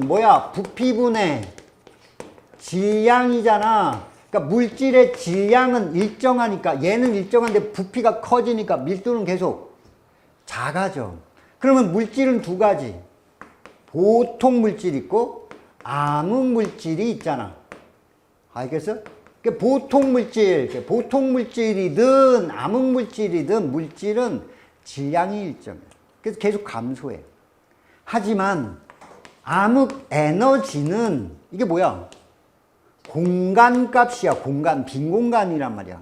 뭐야? 부피분의 질량이잖아. 그러니까 물질의 질량은 일정하니까, 얘는 일정한데 부피가 커지니까 밀도는 계속 작아져. 그러면 물질은 두 가지. 보통 물질이 있고 암흑 물질이 있잖아. 알겠어? 보통 물질이든 암흑 물질이든 물질은 질량이 일정해. 그래서 계속 감소해. 하지만 암흑 에너지는 이게 뭐야? 공간값이야. 공간, 빈 공간이란 말이야.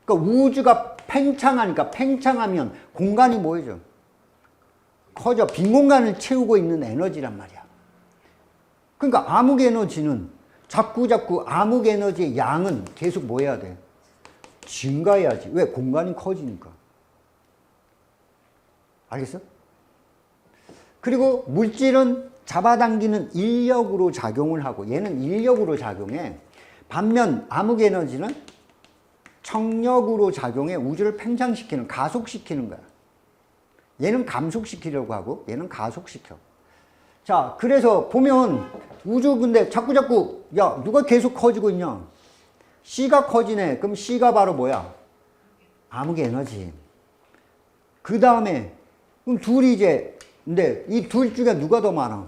그러니까 우주가 팽창하니까, 팽창하면 공간이 뭐해져? 커져. 빈 공간을 채우고 있는 에너지란 말이야. 그러니까 암흑 에너지는 자꾸 암흑 에너지의 양은 계속 뭐 해야 돼? 증가해야지. 왜? 공간이 커지니까. 알겠어? 그리고 물질은 잡아당기는 인력으로 작용을 하고 얘는 인력으로 작용해. 반면 암흑 에너지는 청력으로 작용해 우주를 팽창시키는, 가속시키는 거야. 얘는 감속시키려고 하고 얘는 가속시켜. 자, 그래서 보면 우주 근데 자꾸 야, 누가 계속 커지고 있냐? C가 커지네. 그럼 C가 바로 뭐야? 암흑 에너지. 그 다음에 그럼 둘이 이제 근데 이 둘 중에 누가 더 많아?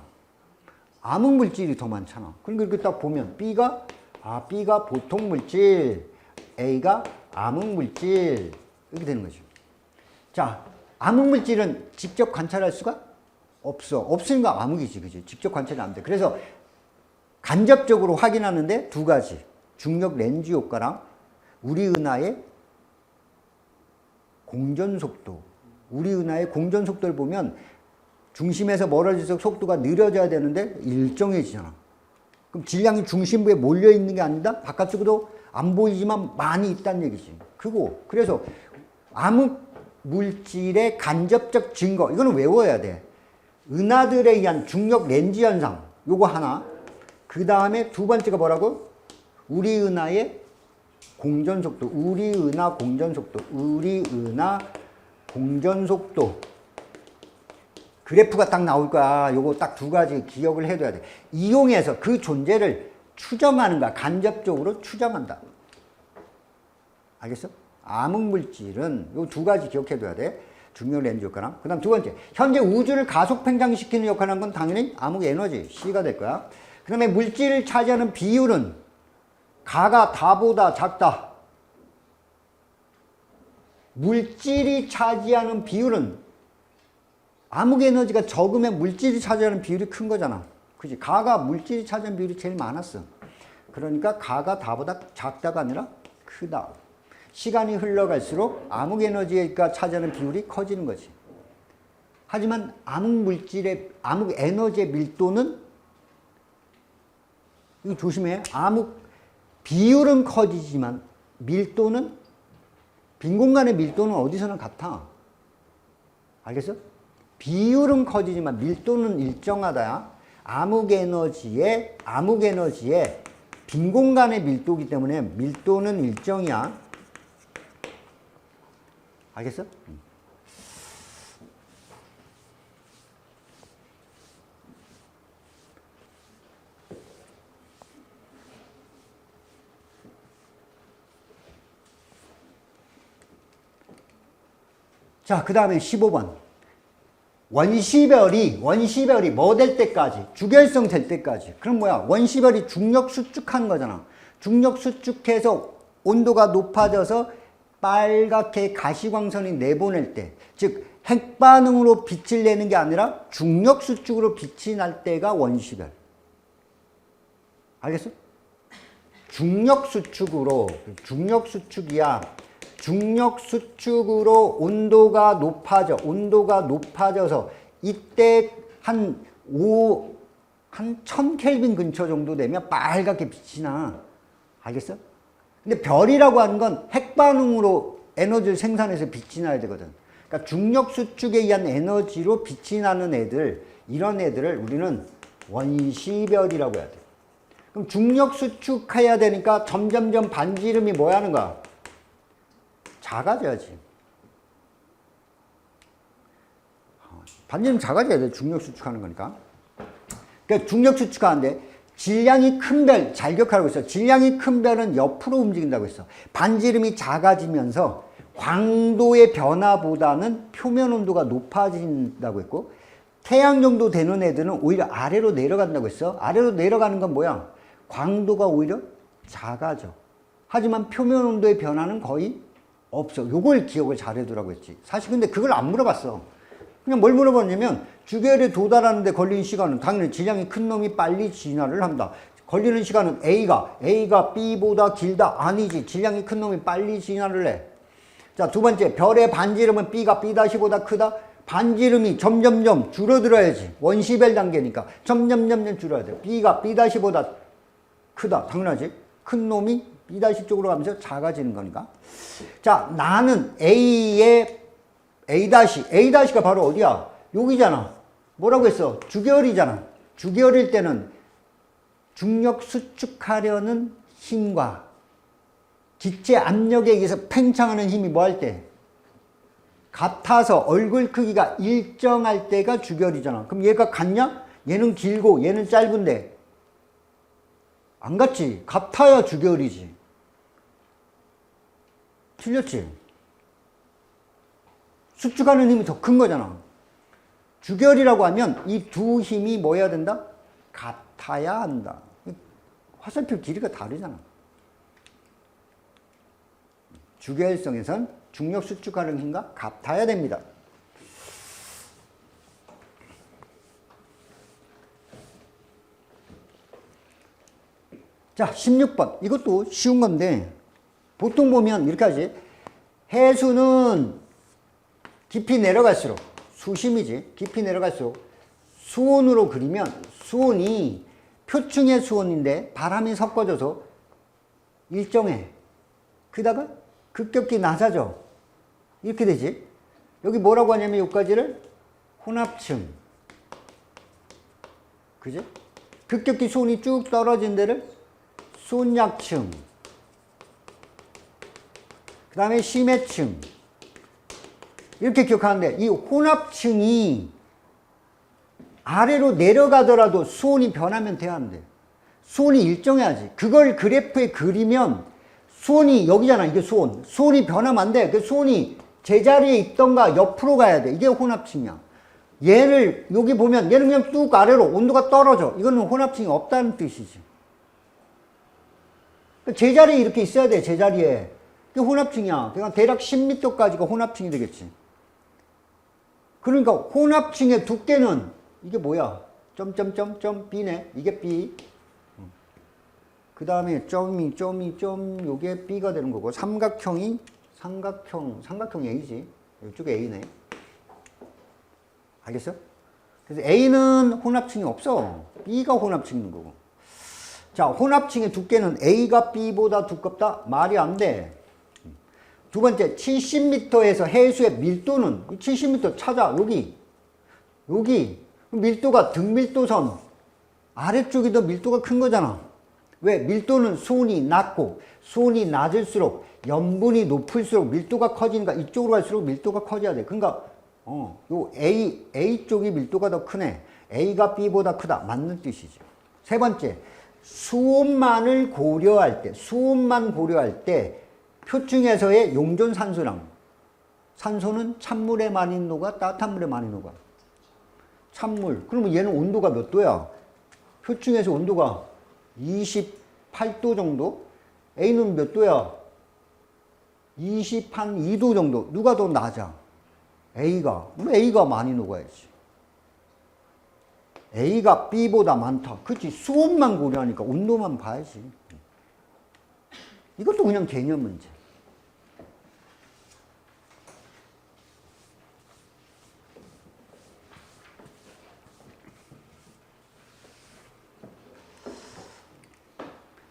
암흑 물질이 더 많잖아. 그러니까 이렇게 딱 보면 B가 보통 물질, A가 암흑 물질 이렇게 되는 거죠. 자, 암흑 물질은 직접 관찰할 수가 없어. 없으니까 암흑이지, 그지? 직접 관찰이 안 돼. 그래서 간접적으로 확인하는데 두 가지. 중력 렌즈 효과랑 우리 은하의 공전 속도. 우리 은하의 공전 속도를 보면 중심에서 멀어질수록 속도가 느려져야 되는데 일정해지잖아. 그럼 질량이 중심부에 몰려 있는 게 아니다? 바깥쪽으로 안 보이지만 많이 있다는 얘기지. 그래서 암흑 물질의 간접적 증거, 이거는 외워야 돼. 은하들에 의한 중력 렌즈 현상, 요거 하나. 그 다음에 두 번째가 뭐라고? 우리 은하의 공전 속도, 우리 은하 공전 속도. 그래프가 딱 나올 거야. 요거 딱 두 가지 기억을 해둬야 돼. 이용해서 그 존재를 추정하는 거야. 간접적으로 추정한다. 알겠어? 암흑 물질은 요 두 가지 기억해둬야 돼. 중력 렌즈 효과랑. 그 다음 두 번째. 현재 우주를 가속 팽창시키는 역할을 한 건 당연히 암흑 에너지, C가 될 거야. 그 다음에 물질을 차지하는 비율은 가가 다보다 작다. 물질이 차지하는 비율은 암흑 에너지가 적으면 물질이 차지하는 비율이 큰 거잖아. 그지? 가가 물질이 차지하는 비율이 제일 많았어. 그러니까 가가 다보다 작다가 아니라 크다. 시간이 흘러갈수록 암흑 에너지가 차지하는 비율이 커지는 거지. 하지만 암흑 에너지의 밀도는, 이거 조심해. 비율은 커지지만 밀도는, 빈 공간의 밀도는 어디서나 같아. 알겠어? 비율은 커지지만 밀도는 일정하다야. 암흑 에너지의 빈 공간의 밀도이기 때문에 밀도는 일정이야. 알겠어? 자, 그 다음에 15번. 원시별이 뭐 될 때까지? 주결성 될 때까지. 그럼 뭐야? 원시별이 중력 수축한 거잖아. 중력 수축해서 온도가 높아져서 빨갛게 가시광선이 내보낼 때, 즉 핵반응으로 빛을 내는 게 아니라 중력 수축으로 빛이 날 때가 원시별. 알겠어? 중력 수축이야. 중력 수축으로 온도가 높아져서 이때 한 1000켈빈 근처 정도 되면 빨갛게 빛이 나. 알겠어? 근데 별이라고 하는 건 핵반응으로 에너지를 생산해서 빛이 나야 되거든. 그러니까 중력 수축에 의한 에너지로 빛이 나는 애들, 이런 애들을 우리는 원시별이라고 해야 돼. 그럼 중력 수축해야 되니까 점점점 반지름이 뭐 하는 거야? 작아져야지. 반지름 작아져야 돼. 중력 수축하는 거니까. 그러니까 중력 수축하는데 질량이 큰 별, 잘 기억하라고 했어. 질량이 큰 별은 옆으로 움직인다고 했어. 반지름이 작아지면서 광도의 변화보다는 표면 온도가 높아진다고 했고, 태양 정도 되는 애들은 오히려 아래로 내려간다고 했어. 아래로 내려가는 건 뭐야? 광도가 오히려 작아져. 하지만 표면 온도의 변화는 거의 없어. 요걸 기억을 잘해두라고 했지. 사실 근데 그걸 안 물어봤어. 그냥 뭘 물어봤냐면 주결에 도달하는데 걸리는 시간은 당연히 질량이 큰 놈이 빨리 진화를 한다. 걸리는 시간은 A가 B보다 길다. 아니지. 질량이 큰 놈이 빨리 진화를 해. 자, 두 번째, 별의 반지름은 B가 B-보다 크다. 반지름이 점점점 줄어들어야지. 원시벨 단계니까 점점점 줄어야 돼. B가 B-보다 크다. 당연하지. 큰 놈이 B- 쪽으로 가면서 작아지는 거니까. 자, 나는 A의 A-가 바로 어디야? 여기잖아. 뭐라고 했어? 주결이잖아. 주결일 때는 중력 수축하려는 힘과 기체 압력에 의해서 팽창하는 힘이 뭐 할 때? 같아서 얼굴 크기가 일정할 때가 주결이잖아. 그럼 얘가 같냐? 얘는 길고 얘는 짧은데 안 같지? 같아야 주결이지. 틀렸지? 수축하는 힘이 더 큰 거잖아. 주결이라고 하면 이 두 힘이 뭐 해야 된다? 같아야 한다. 화살표 길이가 다르잖아. 주결성에선 중력 수축하는 힘과 같아야 됩니다. 자, 16번. 이것도 쉬운 건데 보통 보면 이렇게 하지. 해수는 깊이 내려갈수록, 수심이지. 깊이 내려갈수록 수온으로 그리면 수온이 표층의 수온인데 바람이 섞어져서 일정해. 그다가 급격히 낮아져. 이렇게 되지. 여기 뭐라고 하냐면 여기까지를 혼합층. 그지? 급격히 수온이 쭉 떨어진 데를 수온약층. 그 다음에 심해층. 이렇게 기억하는데 이 혼합층이 아래로 내려가더라도 수온이 변하면 돼야 하는데 수온이 일정해야지. 그걸 그래프에 그리면 수온이 여기잖아. 이게 수온. 수온이 변하면 안 돼. 그 수온이 제자리에 있던가 옆으로 가야 돼. 이게 혼합층이야. 얘를 여기 보면 얘는 그냥 뚝 아래로 온도가 떨어져. 이거는 혼합층이 없다는 뜻이지. 제자리에 이렇게 있어야 돼. 제자리에. 그게 혼합층이야. 그러니까 대략 10m까지가 혼합층이 되겠지. 그러니까 혼합층의 두께는 이게 뭐야? 점점점점 B네. 이게 B. 그 다음에 점이 요게 B가 되는 거고 삼각형이 삼각형 A지. 이쪽에 A네. 알겠어? 그래서 A는 혼합층이 없어. B가 혼합층인 거고. 자, 혼합층의 두께는 A가 B보다 두껍다? 말이 안 돼. 두 번째, 70m에서 해수의 밀도는 70m 찾아. 여기 밀도가 등밀도선 아래쪽이 더 밀도가 큰 거잖아. 왜? 밀도는 수온이 낮고 수온이 낮을수록 염분이 높을수록 밀도가 커지니까 이쪽으로 갈수록 밀도가 커져야 돼. 그러니까 요 A 쪽이 밀도가 더 크네. A가 B보다 크다. 맞는 뜻이죠. 세 번째, 수온만 고려할 때 표층에서의 용존 산소량. 산소는 찬물에 많이 녹아, 따뜻한 물에 많이 녹아. 찬물. 그러면 얘는 온도가 몇 도야? 표층에서 온도가 28도 정도? A는 몇 도야? 22도 정도. 누가 더 낮아? A가 많이 녹아야지. A가 B보다 많다. 그치? 수온만 고려하니까 온도만 봐야지. 이것도 그냥 개념 문제.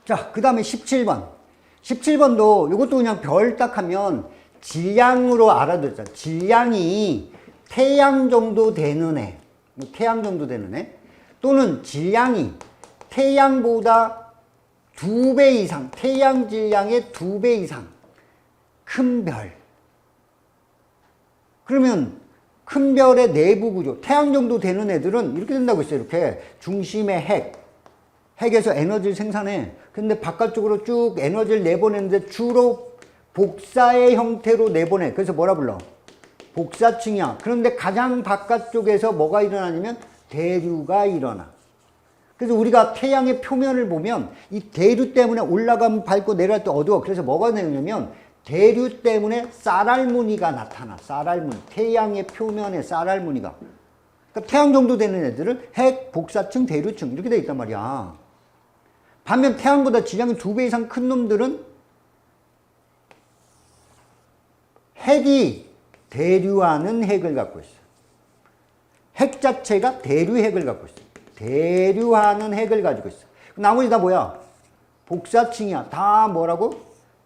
자, 그 다음에 17번. 17번도 이것도 그냥 별 딱 하면 질량으로 알아두자. 질량이 태양 정도 되는 애. 태양 정도 되는 애. 또는 질량이 태양보다 2배 이상, 태양 질량의 2배 이상 큰 별. 그러면 큰 별의 내부 구조, 태양 정도 되는 애들은 이렇게 된다고 했어요. 이렇게 중심에 핵에서 에너지를 생산해. 근데 바깥쪽으로 쭉 에너지를 내보내는데 주로 복사의 형태로 내보내. 그래서 뭐라 불러? 복사층이야. 그런데 가장 바깥쪽에서 뭐가 일어나냐면 대류가 일어나. 그래서 우리가 태양의 표면을 보면 이 대류 때문에 올라가면 밝고 내려갈 때 어두워. 그래서 뭐가 되냐면 대류 때문에 쌀알무늬가 나타나. 쌀알무늬. 태양의 표면에 쌀알무늬가. 그러니까 태양 정도 되는 애들을 핵, 복사층, 대류층 이렇게 되어 있단 말이야. 반면 태양보다 질량이 2배 이상 큰 놈들은 핵이 대류하는 핵을 갖고 있어. 핵 자체가 대류핵을 갖고 있어. 대류하는 핵을 가지고 있어. 나머지 다 뭐야? 복사층이야. 다 뭐라고?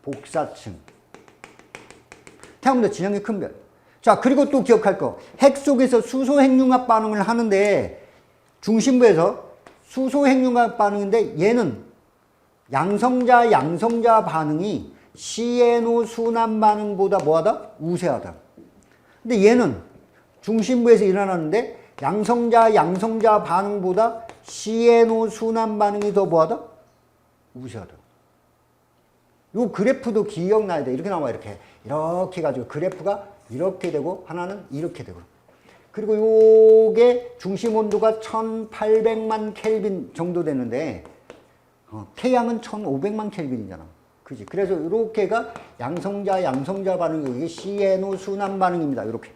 복사층. 태양보다 질량이 큰 별. 자, 그리고 또 기억할 거. 핵 속에서 수소 핵융합 반응을 하는데 중심부에서 수소 핵융합 반응인데 얘는 양성자 반응이 CNO 순환 반응보다 뭐하다? 우세하다. 근데 얘는 중심부에서 일어나는데 양성자 반응보다 CNO 순환 반응이 더 뭐하다? 우세하다. 요 그래프도 기억나야 돼. 이렇게 나와, 이렇게. 이렇게 해가지고 그래프가 이렇게 되고 하나는 이렇게 되고. 그리고 요게 중심 온도가 1800만 켈빈 정도 되는데 태양은 1500만 켈빈이잖아. 그지? 그래서 이렇게가 양성자 반응, 여기 CNO 순환 반응입니다. 이렇게.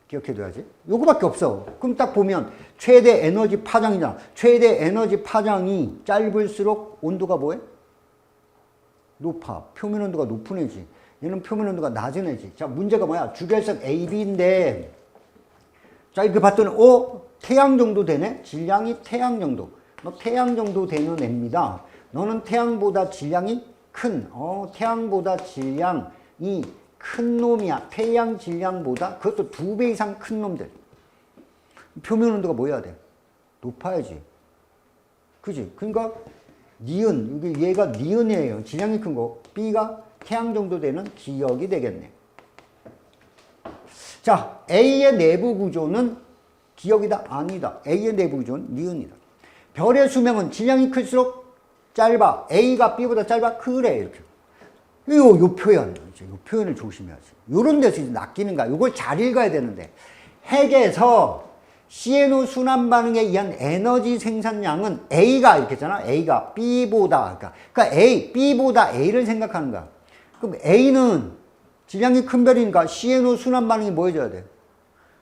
기억해둬야지. 요거밖에 없어. 그럼 딱 보면 최대 에너지 파장이잖아. 최대 에너지 파장이 짧을수록 온도가 뭐해? 높아. 표면 온도가 높은 애지. 얘는 표면 온도가 낮은 애지. 자, 문제가 뭐야? 주결석 AB인데 자, 이렇게 봤더니 태양 정도 되네? 질량이 태양 정도. 너 태양 정도 되는 애입니다. 너는 태양보다 질량이 큰, 태양보다 질량이 큰 놈이야. 태양 질량보다 그것도 2배 이상 큰 놈들. 표면 온도가 뭐 해야 돼? 높아야지. 그지? 그러니까 니은, 여기 얘가 니은이에요. 질량이 큰 거. B가 태양 정도 되는 기역이 되겠네. 자, A의 내부 구조는 기역이다? 아니다. A의 내부 구조는 니은이다. 별의 수명은 질량이 클수록 짧아. A가 B보다 짧아? 그래. 이렇게. 요 표현. 요 표현을 조심해야지. 요런 데서 이제 낚이는 거야. 요걸 잘 읽어야 되는데. 핵에서 CNO 순환 반응에 의한 에너지 생산량은 A가 이렇게 했잖아. A가 B보다. 그러니까 B보다 A를 생각하는 거야. 그럼 A는 질량이 큰 별이니까 CNO 순환 반응이 뭐 해줘야 돼?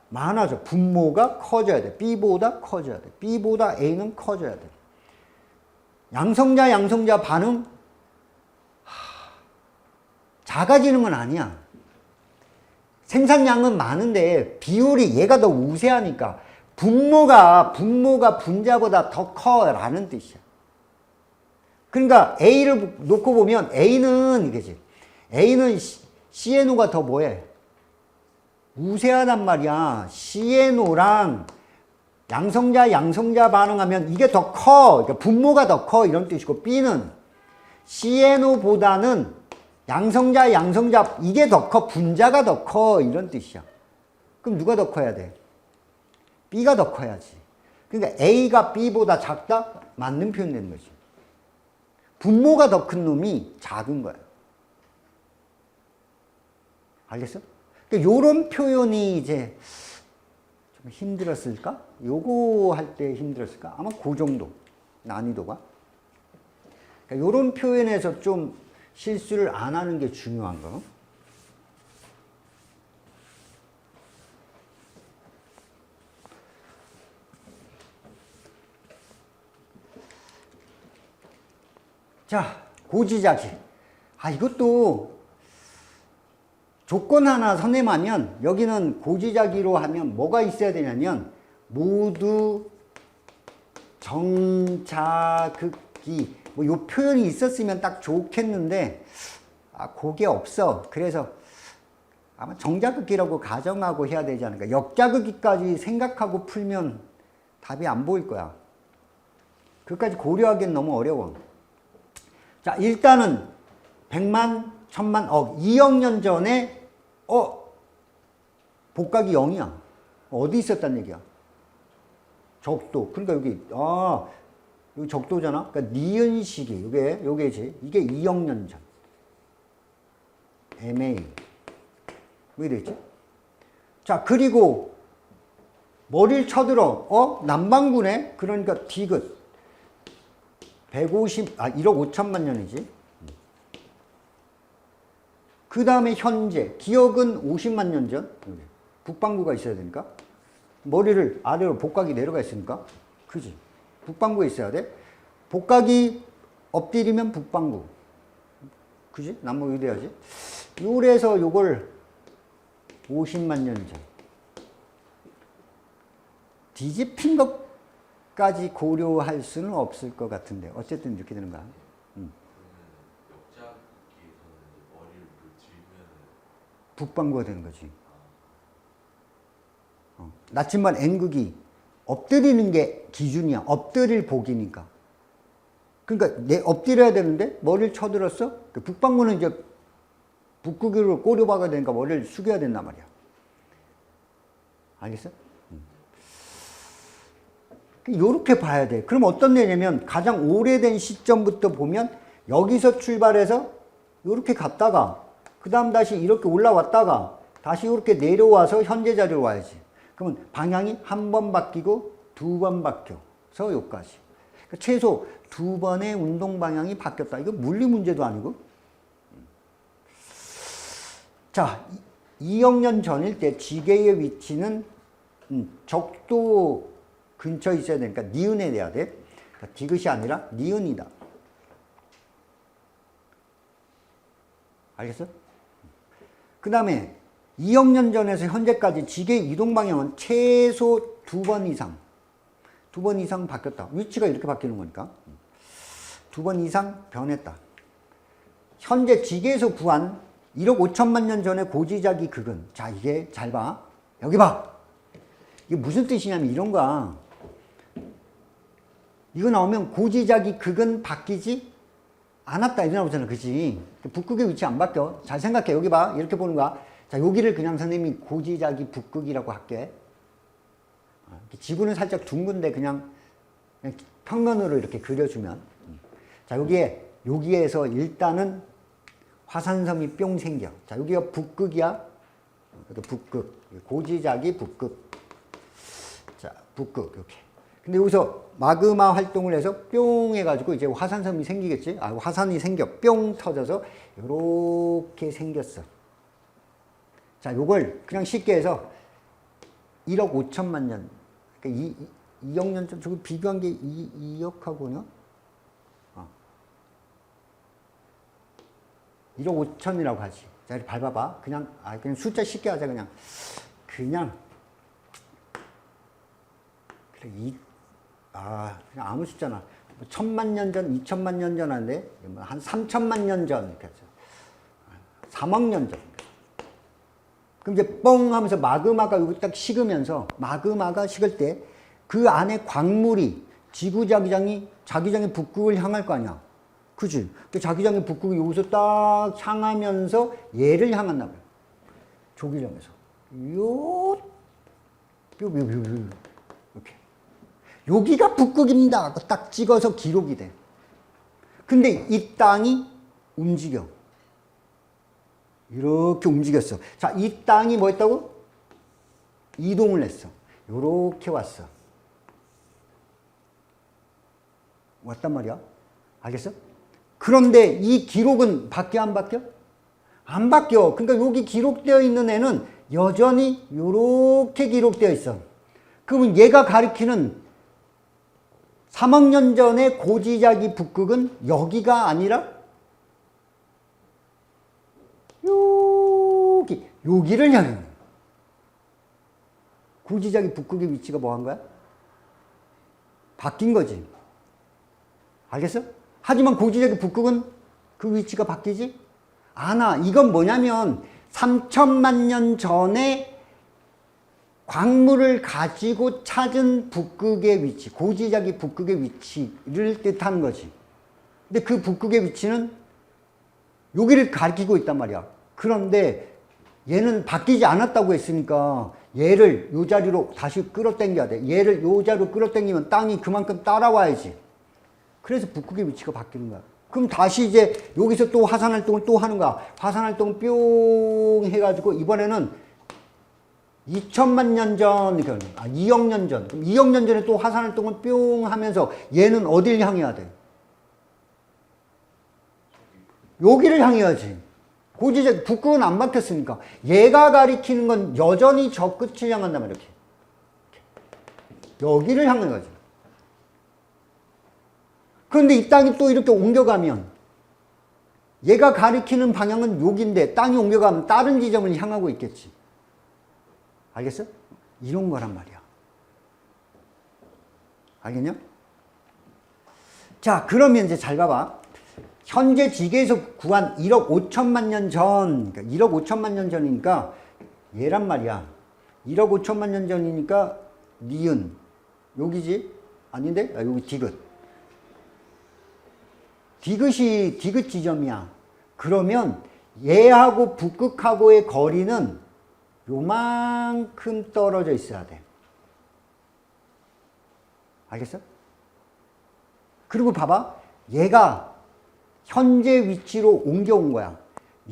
많아져. 분모가 커져야 돼. B보다 커져야 돼. B보다 A는 커져야 돼. 양성자 반응 작아지는 건 아니야. 생산량은 많은데 비율이 얘가 더 우세하니까 분모가 분자보다 더 커라는 뜻이야. 그러니까 A를 놓고 보면 A는 이게지. A는 CNO가 더 뭐해? 우세하단 말이야. CNO랑 양성자 반응하면 이게 더 커. 그러니까 분모가 더 커. 이런 뜻이고 B는 CNO보다는 양성자 이게 더 커. 분자가 더 커. 이런 뜻이야. 그럼 누가 더 커야 돼? B가 더 커야지. 그러니까 A가 B보다 작다? 맞는 표현 되는 거지. 분모가 더 큰 놈이 작은 거야. 알겠어? 그러니까 요런 표현이 이제 좀 힘들었을까? 요거 할 때 힘들었을까? 아마 그 정도. 난이도가. 그러니까 요런 표현에서 좀 실수를 안 하는 게 중요한 거. 자, 고지자기. 이것도 조건 하나 선임하면 여기는 고지자기로 하면 뭐가 있어야 되냐면 모두 정자극기 뭐 요 표현이 있었으면 딱 좋겠는데 그게 없어. 그래서 아마 정자극기라고 가정하고 해야 되지 않을까. 역자극기까지 생각하고 풀면 답이 안 보일 거야. 그것까지 고려하기엔 너무 어려워. 자, 일단은 100만, 1000만, 억, 2억 년 전에 복각이 0이야. 어디 있었단 얘기야? 적도. 그러니까 여기 여기 적도잖아. 그러니까 니은 시기. 요게지. 이게 2억 년 전. MA. 왜 이랬지? 자, 그리고 머리를 쳐들어. 남반구네. 그러니까 디귿. 150, 1억 5천만 년이지. 그 다음에 현재. 기억은 50만 년 전. 여기. 북반구가 있어야 되니까. 머리를 아래로 복각이 내려가 있으니까. 그지? 북반구에 있어야 돼. 복각이 엎드리면 북반구. 그지? 남북 이래야지. 요래서 요걸 50만 년 전. 뒤집힌 것까지 고려할 수는 없을 것 같은데 어쨌든 이렇게 되는 거야. 북반구가 되는 거지. 나침반 N극이 엎드리는 게 기준이야. 엎드릴 복이니까. 그러니까 내 엎드려야 되는데 머리를 쳐들었어? 북반구는 이제 북극으로 꼬려 박아야 되니까 머리를 숙여야 된단 말이야. 알겠어? 요렇게 봐야 돼. 그럼 어떤 뇌냐면 가장 오래된 시점부터 보면 여기서 출발해서 요렇게 갔다가 그 다음 다시 이렇게 올라왔다가 다시 이렇게 내려와서 현재 자리로 와야지. 그러면 방향이 한 번 바뀌고 두 번 바뀌어서 여기까지. 그러니까 최소 두 번의 운동 방향이 바뀌었다. 이거 물리 문제도 아니고. 자, 2억 년 전일 때 지게의 위치는 적도 근처에 있어야 되니까 니은에 돼야 돼. 그러니까 디귿이 아니라 니은이다. 알겠어? 그 다음에 2억 년 전에서 현재까지 지게 이동 방향은 최소 두 번 이상 바뀌었다. 위치가 이렇게 바뀌는 거니까. 두 번 이상 변했다. 현재 지게에서 구한 1억 5천만 년 전의 고지자기 극은, 자, 이게 잘 봐. 여기 봐. 이게 무슨 뜻이냐면 이런 거야. 이거 나오면 고지자기 극은 바뀌지 않았다. 이렇게 나오잖아. 그치? 북극의 위치 안 바뀌어. 잘 생각해. 여기 봐. 이렇게 보는 거야. 자, 여기를 그냥 선생님이 고지자기 북극이라고 할게. 지구는 살짝 둥근데 그냥 평면으로 이렇게 그려주면. 자, 여기에서 일단은 화산섬이 뿅 생겨. 자, 여기가 북극이야. 여기 북극. 고지자기 북극. 자, 북극. 이렇게. 근데 여기서 마그마 활동을 해서 뿅 해가지고 이제 화산섬이 생기겠지? 화산이 생겨. 뿅 터져서 이렇게 생겼어. 자, 요걸 그냥 쉽게 해서 1억 5천만 년. 그러니까 2억 년 전, 저거 비교한 게 2억하고요? 1억 5천이라고 하지. 자, 이렇게 밟아봐. 그냥 숫자 쉽게 하자, 그냥. 그냥 그냥 아무 숫자나. 1000만 년 전, 2000만 년 전 하는데, 한 3000만 년 전, 이렇게 하죠. 3억 년 전. 그럼 이제 뻥 하면서 마그마가 여기 딱 식으면서, 마그마가 식을 때, 그 안에 광물이 자기장이 북극을 향할 거 아니야. 그치? 그 자기장의 북극이 여기서 딱 향하면서 얘를 향한다 말이야. 조기령에서. 이렇게. 여기가 북극입니다. 딱 찍어서 기록이 돼. 근데 이 땅이 움직여. 이렇게 움직였어. 자, 이 땅이 뭐 했다고? 이동을 했어. 요렇게 왔어. 왔단 말이야. 알겠어? 그런데 이 기록은 바뀌어 안 바뀌어? 안 바뀌어. 그러니까 여기 기록되어 있는 애는 여전히 요렇게 기록되어 있어. 그러면 얘가 가리키는 3억 년 전의 고지자기 북극은 여기가 아니라 여기를 향해. 고지자기 북극의 위치가 뭐 한 거야? 바뀐 거지. 알겠어? 하지만 고지자기 북극은 그 위치가 바뀌지 않아. 이건 뭐냐면 3천만 년 전에 광물을 가지고 찾은 북극의 위치, 고지자기 북극의 위치를 뜻하는 거지. 근데 그 북극의 위치는 여기를 가리키고 있단 말이야. 그런데 얘는 바뀌지 않았다고 했으니까 얘를 이 자리로 다시 끌어당겨야 돼. 얘를 이 자리로 끌어당기면 땅이 그만큼 따라와야지. 그래서 북극의 위치가 바뀌는 거야. 그럼 다시 이제 여기서 또 화산활동을 또 하는 거야. 화산활동 뿅 해가지고 이번에는 2천만 년 전, 2억 년 전. 그럼 2억 년 전에 또 화산활동을 뿅 하면서 얘는 어딜 향해야 돼? 여기를 향해야지. 고지자 북극은 안 바뀌었으니까. 얘가 가리키는 건 여전히 저 끝을 향한단 말이야. 이렇게. 여기를 향하는 거지. 그런데 이 땅이 또 이렇게 옮겨가면 얘가 가리키는 방향은 여기인데 땅이 옮겨가면 다른 지점을 향하고 있겠지. 알겠어? 이런 거란 말이야. 알겠냐? 자, 그러면 이제 잘 봐봐. 현재 지계에서 구한 1억 5천만 년 전, 그러니까 1억 5천만 년 전이니까 얘란 말이야. 1억 5천만 년 전이니까 니은 여기지? 아닌데? 아, 여기 디귿. 디귿이 디귿 지점이야. 그러면 얘하고 북극하고의 거리는 요만큼 떨어져 있어야 돼. 알겠어? 그리고 봐봐. 얘가 현재 위치로 옮겨온 거야.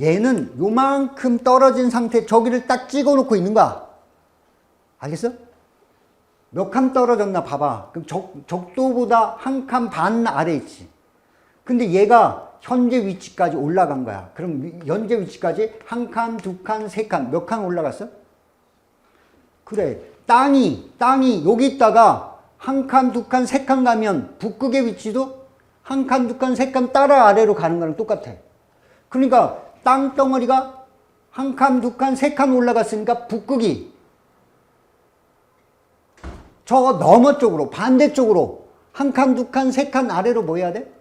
얘는 요만큼 떨어진 상태 저기를 딱 찍어 놓고 있는 거야. 알겠어? 몇 칸 떨어졌나 봐봐. 그럼 적도보다 한 칸 반 아래 있지. 근데 얘가 현재 위치까지 올라간 거야. 그럼 현재 위치까지 한 칸, 두 칸, 세 칸, 몇 칸 올라갔어? 그래. 땅이 여기 있다가 한 칸, 두 칸, 세 칸 가면 북극의 위치도 한 칸, 두 칸, 세 칸 따라 아래로 가는 거랑 똑같아. 그러니까 땅덩어리가 한 칸, 두 칸, 세 칸 올라갔으니까 북극이 저 너머 쪽으로, 반대쪽으로 한 칸, 두 칸, 세 칸 아래로 뭐 해야 돼?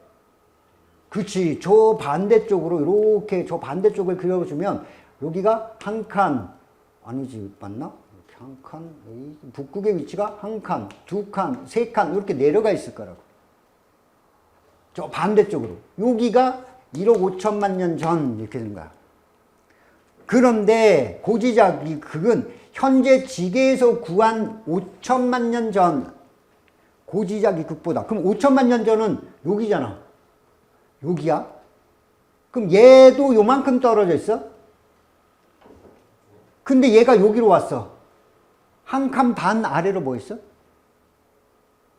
그치. 저 반대쪽으로 이렇게 저 반대쪽을 그려주면 여기가 한 칸, 아니지, 맞나? 이렇게 한 칸, 북극의 위치가 한 칸, 두 칸, 세 칸 이렇게 내려가 있을 거라고. 저 반대쪽으로. 여기가 1억 5천만 년 전 이렇게 되는 거야. 그런데 고지자기 극은 현재 지계에서 구한 5천만 년 전 고지자기 극보다, 그럼 5천만 년 전은 여기잖아. 여기야? 그럼 얘도 요만큼 떨어져 있어? 근데 얘가 여기로 왔어. 한 칸 반 아래로 뭐 있어?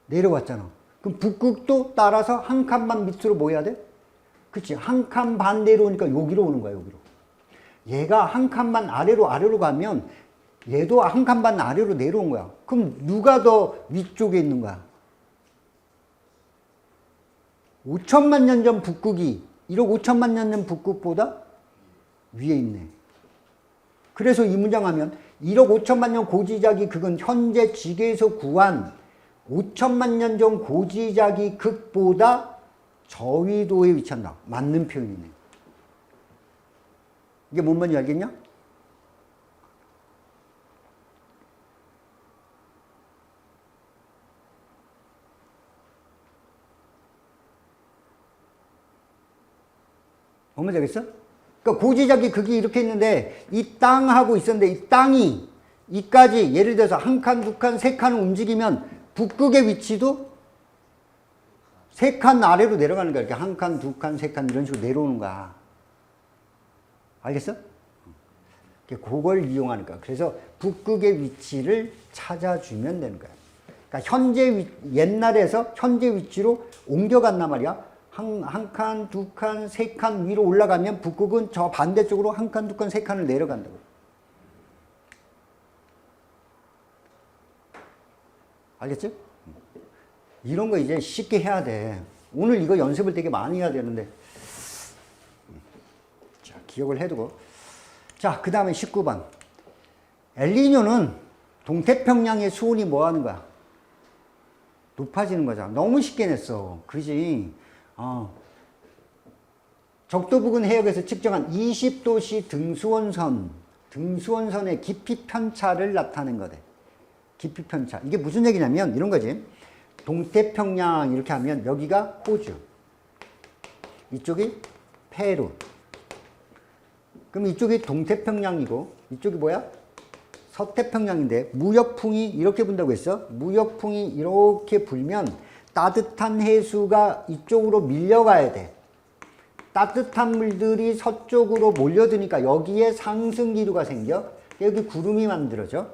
내려왔잖아. 그럼 북극도 따라서 한 칸만 밑으로 뭐 해야 돼? 그치. 한 칸 반 내려오니까 여기로 오는 거야, 여기로. 얘가 한 칸만 아래로 가면 얘도 한 칸 반 아래로 내려온 거야. 그럼 누가 더 위쪽에 있는 거야? 5천만 년 전 북극이 1억 5천만 년 전 북극보다 위에 있네. 그래서 이 문장 하면 1억 5천만 년 고지자기 극은 현재 지계에서 구한 5천만 년 전 고지자기 극보다 저위도에 위치한다. 맞는 표현이네. 이게 뭔 말인지 알겠냐? 뭔 말인지 알겠어? 그러니까 고지자기 극이 이렇게 있는데 이 땅하고 있었는데 이 땅이 이까지 예를 들어서 한 칸, 두 칸, 세 칸을 움직이면 북극의 위치도 세 칸 아래로 내려가는 거야. 이렇게 한 칸, 두 칸, 세 칸 이런 식으로 내려오는 거야. 알겠어? 그걸 이용하는 거야. 그래서 북극의 위치를 찾아주면 되는 거야. 그러니까 옛날에서 현재 위치로 옮겨갔단 말이야. 한 칸, 두 칸, 세 칸 위로 올라가면 북극은 저 반대쪽으로 한 칸, 두 칸, 세 칸을 내려간다고. 알겠지? 이런 거 이제 쉽게 해야 돼. 오늘 이거 연습을 되게 많이 해야 되는데. 자, 기억을 해두고. 자, 그 다음에 19번. 엘니뇨는 동태평양의 수온이 뭐 하는 거야? 높아지는 거잖아. 너무 쉽게 냈어. 그지? 적도부근 해역에서 측정한 20도씨 등수원선의 깊이 편차를 나타낸 거래. 깊이 편차. 이게 무슨 얘기냐면 이런 거지. 동태평양 이렇게 하면 여기가 호주, 이쪽이 페루. 그럼 이쪽이 동태평양이고 이쪽이 뭐야? 서태평양인데 무역풍이 이렇게 분다고 했어. 무역풍이 이렇게 불면 따뜻한 해수가 이쪽으로 밀려가야 돼. 따뜻한 물들이 서쪽으로 몰려드니까 여기에 상승기류가 생겨. 여기 구름이 만들어져.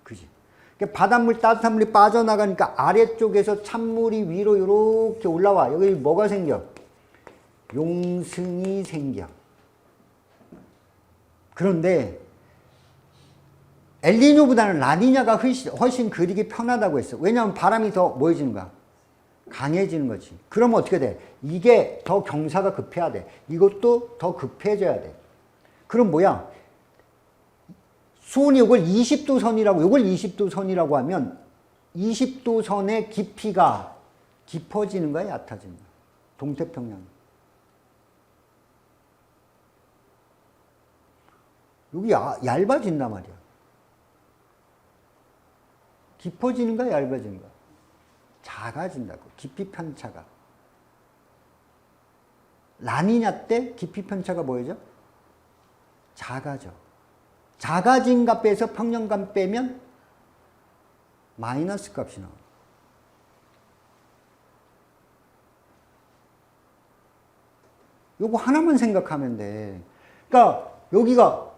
그지? 바닷물, 따뜻한 물이 빠져나가니까 아래쪽에서 찬물이 위로 이렇게 올라와. 여기 뭐가 생겨? 용승이 생겨. 그런데 엘니뇨보다는 라니냐가 훨씬 그리기 편하다고 했어. 왜냐하면 바람이 더 뭐해지는 거야? 강해지는 거지. 그러면 어떻게 돼? 이게 더 경사가 급해야 돼. 이것도 더 급해져야 돼. 그럼 뭐야? 수온이 이걸 20도 선이라고, 이걸 20도 선이라고 하면 20도 선의 깊이가 깊어지는 거야, 얕아지는 거야? 동태평양. 여기 얇아진단 말이야. 깊어지는 거야, 얇아지는 거야? 작아진다고. 깊이 편차가. 라니냐 때 깊이 편차가 뭐예요? 작아져. 작아진 값 빼서 평년값 빼면 마이너스 값이 나와. 요거 하나만 생각하면 돼. 그러니까 여기가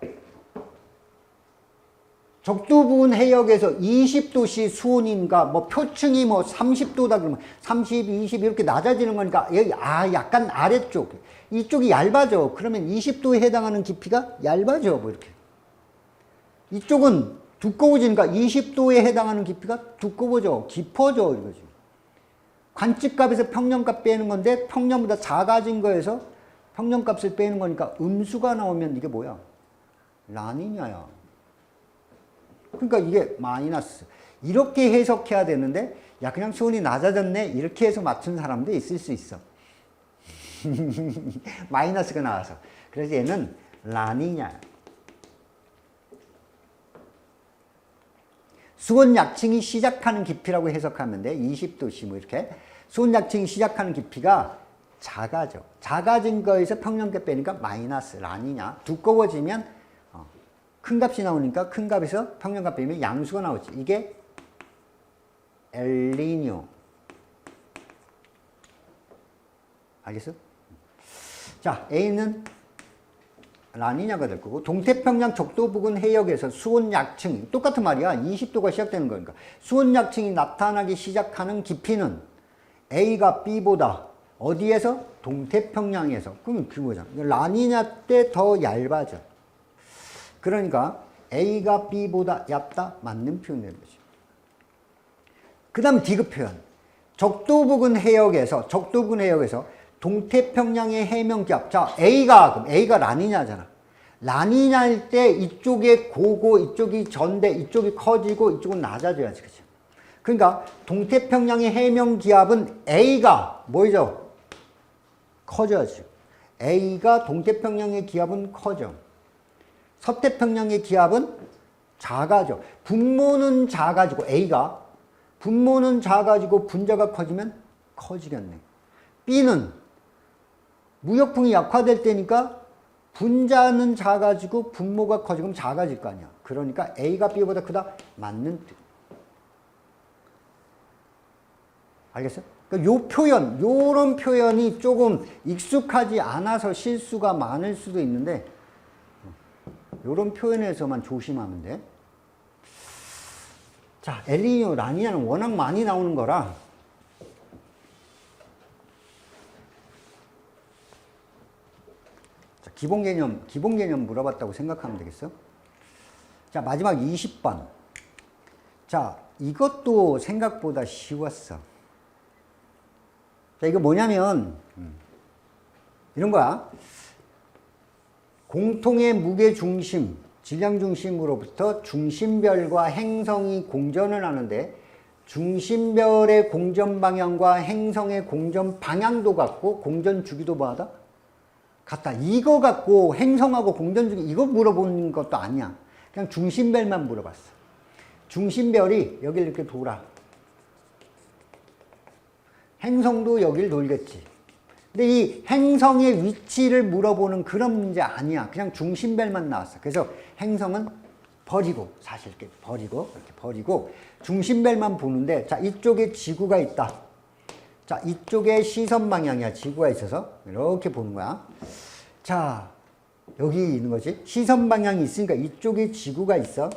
적도부근 해역에서 20도씨 수온인가 뭐 표층이 뭐 30도다 그러면 30, 20 이렇게 낮아지는 거니까 여기 약간 아래쪽 이쪽이 얇아져. 그러면 20도에 해당하는 깊이가 얇아져. 뭐 이렇게. 이쪽은 두꺼워지니까 20도에 해당하는 깊이가 두꺼워져. 깊어져. 이거지. 관측값에서 평년값 빼는 건데 평년보다 작아진 거에서 평년값을 빼는 거니까 음수가 나오면 이게 뭐야? 라니냐야. 그러니까 이게 마이너스. 이렇게 해석해야 되는데 야 그냥 수온이 낮아졌네 이렇게 해서 맞춘 사람도 있을 수 있어. 마이너스가 나와서. 그래서 얘는 라니냐. 수온 약층이 시작하는 깊이라고 해석하면 돼. 20도씨 뭐 이렇게. 수온 약층이 시작하는 깊이가 작아져. 작아진 거에서 평년값 빼니까 마이너스 라니냐. 두꺼워지면 큰 값이 나오니까 큰 값에서 평년값 빼면 양수가 나오지. 이게 엘니뇨. 알겠어? 자, A는 라니냐가 될 거고 동태평양 적도부근 해역에서 수온 약층이 똑같은 말이야. 20도가 시작되는 거니까. 수온 약층이 나타나기 시작하는 깊이는 A가 B보다 어디에서? 동태평양에서. 그럼 그거잖아. 라니냐 때 더 얇아져. 그러니까 A가 B보다 얇다? 맞는 표현이 되는 거지. 그 다음 디귿 표현. 적도부근 해역에서 동태평양의 해면기압. 자, 그럼 A가 라니냐잖아. 라니냐일 때 이쪽에 고고, 이쪽이 전대, 이쪽이 커지고 이쪽은 낮아져야지. 그치? 그러니까 동태평양의 해면기압은 A가 뭐죠? 커져야지. A가 동태평양의 기압은 커져. 서태평양의 기압은 작아져. 분모는 작아지고 A가 분모는 작아지고 분자가 커지면 커지겠네. B는 무역풍이 약화될 때니까 분자는 작아지고 분모가 커지면 작아질 거 아니야. 그러니까 A가 B보다 크다? 맞는 뜻. 알겠어? 그러니까 요 표현, 요런 표현이 조금 익숙하지 않아서 실수가 많을 수도 있는데 요런 표현에서만 조심하면 돼. 자, 엘니뇨, 라니냐는 워낙 많이 나오는 거라 자, 기본 개념 물어봤다고 생각하면 되겠어? 자, 마지막 20번. 자, 이것도 생각보다 쉬웠어. 자, 이거 뭐냐면 이런 거야. 공통의 무게중심, 질량중심으로부터 중심별과 행성이 공전을 하는데 중심별의 공전 방향과 행성의 공전 방향도 같고 공전 주기도 뭐하다? 같다. 이거 갖고 행성하고 공전 주기 이거 물어보는 것도 아니야. 그냥 중심별만 물어봤어. 중심별이 여기를 이렇게 돌아. 행성도 여길 돌겠지. 근데 이 행성의 위치를 물어보는 그런 문제 아니야. 그냥 중심별만 나왔어. 그래서 행성은 버리고, 사실 이렇게 버리고, 중심별만 보는데, 자, 이쪽에 지구가 있다. 자, 이쪽에 시선 방향이야. 지구가 있어서. 이렇게 보는 거야. 자, 여기 있는 거지. 시선 방향이 있으니까 이쪽에 지구가 있어.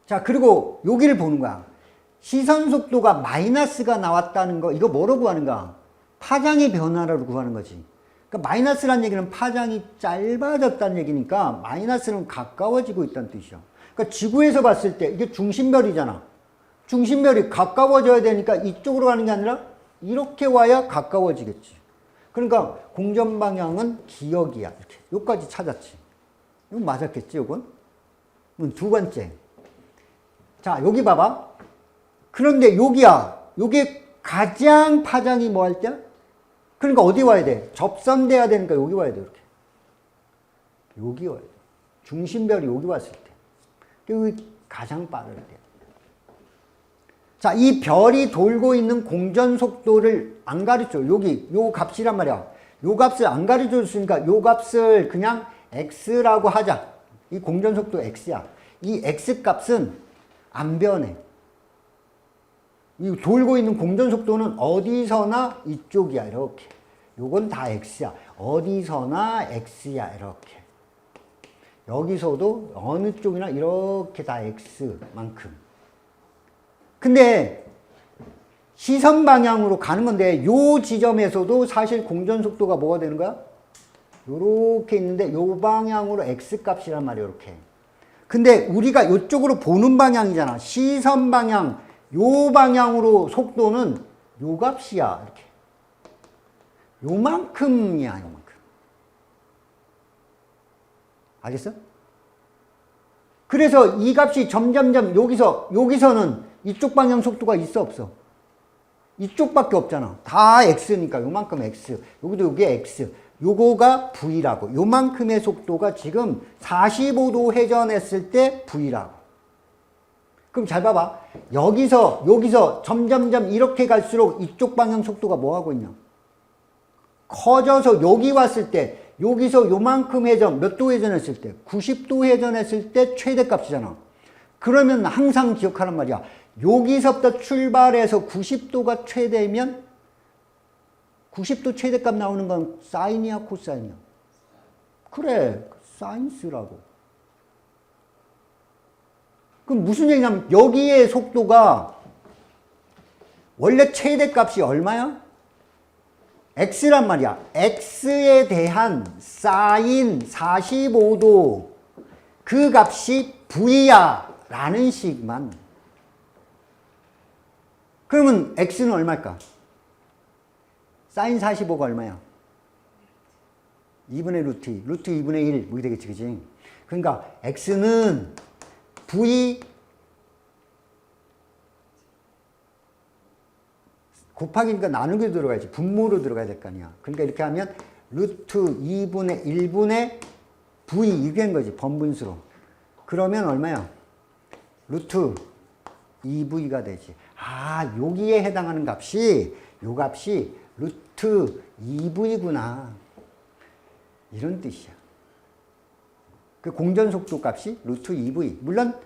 자, 그리고 여기를 보는 거야. 시선 속도가 마이너스가 나왔다는 거, 이거 뭐로 구하는가? 파장의 변화로 구하는 거지. 그러니까 마이너스란 얘기는 파장이 짧아졌다는 얘기니까 마이너스는 가까워지고 있다는 뜻이야. 그러니까 지구에서 봤을 때 이게 중심별이잖아. 중심별이 가까워져야 되니까 이쪽으로 가는 게 아니라 이렇게 와야 가까워지겠지. 그러니까 공전 방향은 기역이야. 이렇게. 여기까지 찾았지. 이건 맞았겠지, 이건? 두 번째. 자, 여기 봐봐. 그런데 여기야. 여기 가장 파장이 뭐 할 때야? 그러니까 어디 와야 돼? 접선돼야 되니까 여기 와야 돼, 이렇게. 여기 와야 돼. 중심별이 여기 왔을 때. 여기 가장 빠를 때. 자, 이 별이 돌고 있는 공전 속도를 안 가르쳐. 여기, 요 값이란 말이야. 요 값을 안 가르쳐 줬으니까 요 값을 그냥 x라고 하자. 이 공전 속도 x야. 이 x 값은 안 변해. 이 돌고 있는 공전 속도는 어디서나 이쪽이야, 이렇게. 요건 다 x야. 어디서나 x야, 이렇게. 여기서도 어느 쪽이나 이렇게 다 x만큼. 근데 시선 방향으로 가는 건데 요 지점에서도 사실 공전 속도가 뭐가 되는 거야? 요렇게 있는데 요 방향으로 x 값이란 말이야, 이렇게. 근데 우리가 요쪽으로 보는 방향이잖아. 시선 방향, 요 방향으로 속도는 요 값이야, 이렇게. 요만큼이야, 요만큼. 알겠어? 그래서 이 값이 점점점 여기서는 이쪽 방향 속도가 있어, 없어? 이쪽밖에 없잖아. 다 x니까 요만큼 x. 여기도 요게 x. 요거가 v라고. 요만큼의 속도가 지금 45도 회전했을 때 v라고. 그럼 잘 봐봐. 여기서 점점점 이렇게 갈수록 이쪽 방향 속도가 뭐 하고 있냐? 커져서 여기 왔을 때 여기서 요만큼 회전, 몇 도 회전했을 때? 90도 회전했을 때 최대값이잖아. 그러면 항상 기억하란 말이야. 여기서부터 출발해서 90도가 최대면 90도 최대값 나오는 건 사인이야, 코사인이야? 그래, 사인 쓰라고. 그럼 무슨 얘기냐면 여기의 속도가 원래 최대값이 얼마야? x란 말이야. x에 대한 사인 45도 그 값이 v야 라는 식만. 그러면 x는 얼마일까? 사인 45가 얼마야? 2분의 루트 2, 루트 2분의 1 뭐 되겠지, 그치? 그러니까 x는 v 곱하기니까 나누기 들어가야지. 분모로 들어가야 될 거 아니야. 그러니까 이렇게 하면 루트 2분의 1분의 v 이렇게 된 거지, 번분수로. 그러면 얼마야? 루트 2v가 되지. 아, 여기에 해당하는 값이 요 값이 루트 2v구나. 이런 뜻이야. 그 공전속도 값이 루트 2v. 물론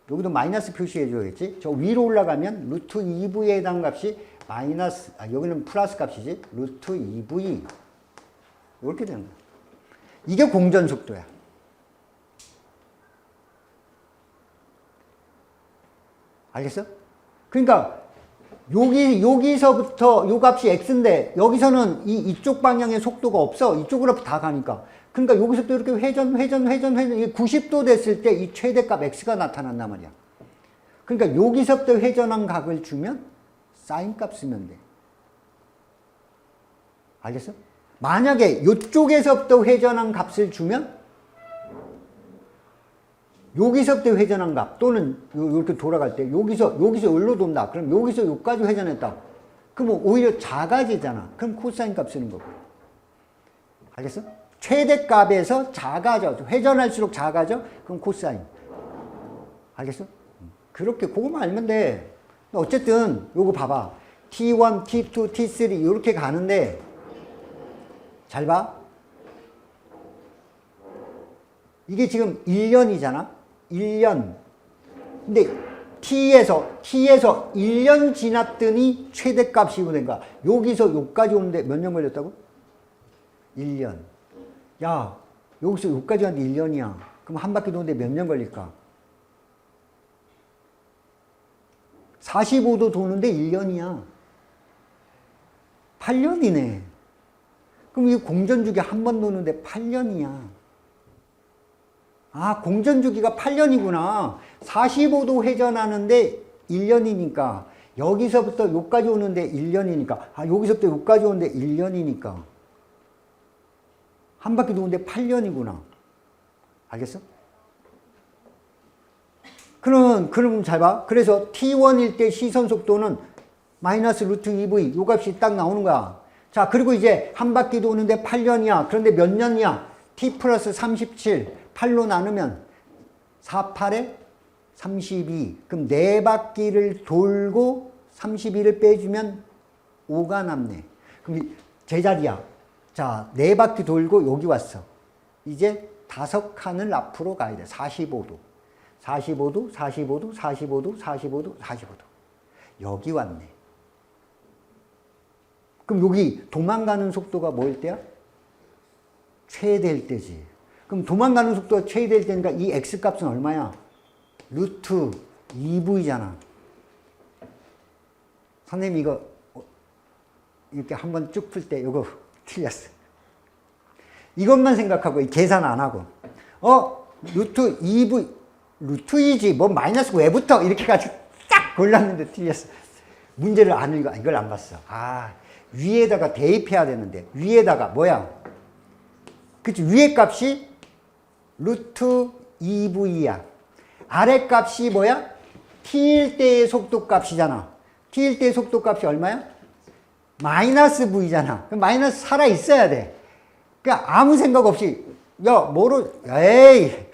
여기도 마이너스 표시해 줘야겠지. 저 위로 올라가면 루트 2v에 해당하는 값이 마이너스, 여기는 플러스 값이지. 루트 2v. 이렇게 되는 거야. 이게 공전속도야. 알겠어? 그러니까 여기서부터 요 값이 x인데 여기서는 이쪽 방향의 속도가 없어. 이쪽으로 다 가니까. 그러니까 여기서부터 이렇게 회전 이게 90도 됐을 때 이 최대값 x가 나타난단 말이야. 그러니까 여기서부터 회전한 각을 주면 사인 값 쓰면 돼. 알겠어? 만약에 이쪽에서부터 회전한 값을 주면 여기서부터 회전한 값 또는 이렇게 돌아갈 때 여기서 여기로 돈다. 그럼 여기서 여기까지 회전했다. 그럼 오히려 작아지잖아. 그럼 코사인 값 쓰는 거고. 알겠어? 최대값에서 작아져. 회전할수록 작아져. 그럼 코사인. 알겠어? 그렇게 그거만 알면 돼. 어쨌든 요거 봐봐. T1, T2, T3 이렇게 가는데 잘 봐. 이게 지금 1년이잖아. 1년. 근데 T에서 1년 지났더니 최대값이 된 거야. 여기서 여기까지 오는데 몇 년 걸렸다고? 1년. 야, 여기서 여기까지 왔는데 1년이야. 그럼 한 바퀴 도는데 몇 년 걸릴까? 45도 도는데 1년이야. 8년이네. 그럼 이 공전주기 한 번 도는데 8년이야. 아, 공전주기가 8년이구나. 45도 회전하는데 1년이니까. 여기서부터 여기까지 오는데 1년이니까. 아, 여기서부터 여기까지 오는데 1년이니까. 한 바퀴 도는데 8년이구나. 알겠어? 그럼 잘 봐. 그래서 t1일 때 시선 속도는 마이너스 루트 2v 요 값이 딱 나오는 거야. 자, 그리고 이제 한 바퀴 도는데 8년이야. 그런데 몇 년이야? t 플러스 37 8로 나누면 4, 8에 32. 그럼 4바퀴를 돌고 32를 빼주면 5가 남네. 그럼 제자리야. 자, 4바퀴 돌고 여기 왔어. 이제 5칸을 앞으로 가야 돼. 45도. 45도, 45도, 45도, 45도, 45도. 여기 왔네. 그럼 여기 도망가는 속도가 뭐일 때야? 최대일 때지. 그럼 도망가는 속도가 최대일 때니까 이 x값은 얼마야? 루트 2v잖아. 선생님 이거 이렇게 한번 쭉 풀 때 이거 틀렸어. 이것만 생각하고 계산 안 하고 루트 2v 루트 2지 뭐 마이너스 왜부터 이렇게 가지고 딱 골랐는데 틀렸어. 문제를 안 읽어. 이걸 안 봤어. 아, 위에다가 대입해야 되는데 위에다가 뭐야? 그치, 위에 값이 루트 2v야. 아래 값이 뭐야? t일 때의 속도 값이잖아. t일 때의 속도 값이 얼마야? 마이너스 v잖아. 그럼 마이너스 살아 있어야 돼. 그러니까 아무 생각 없이 에이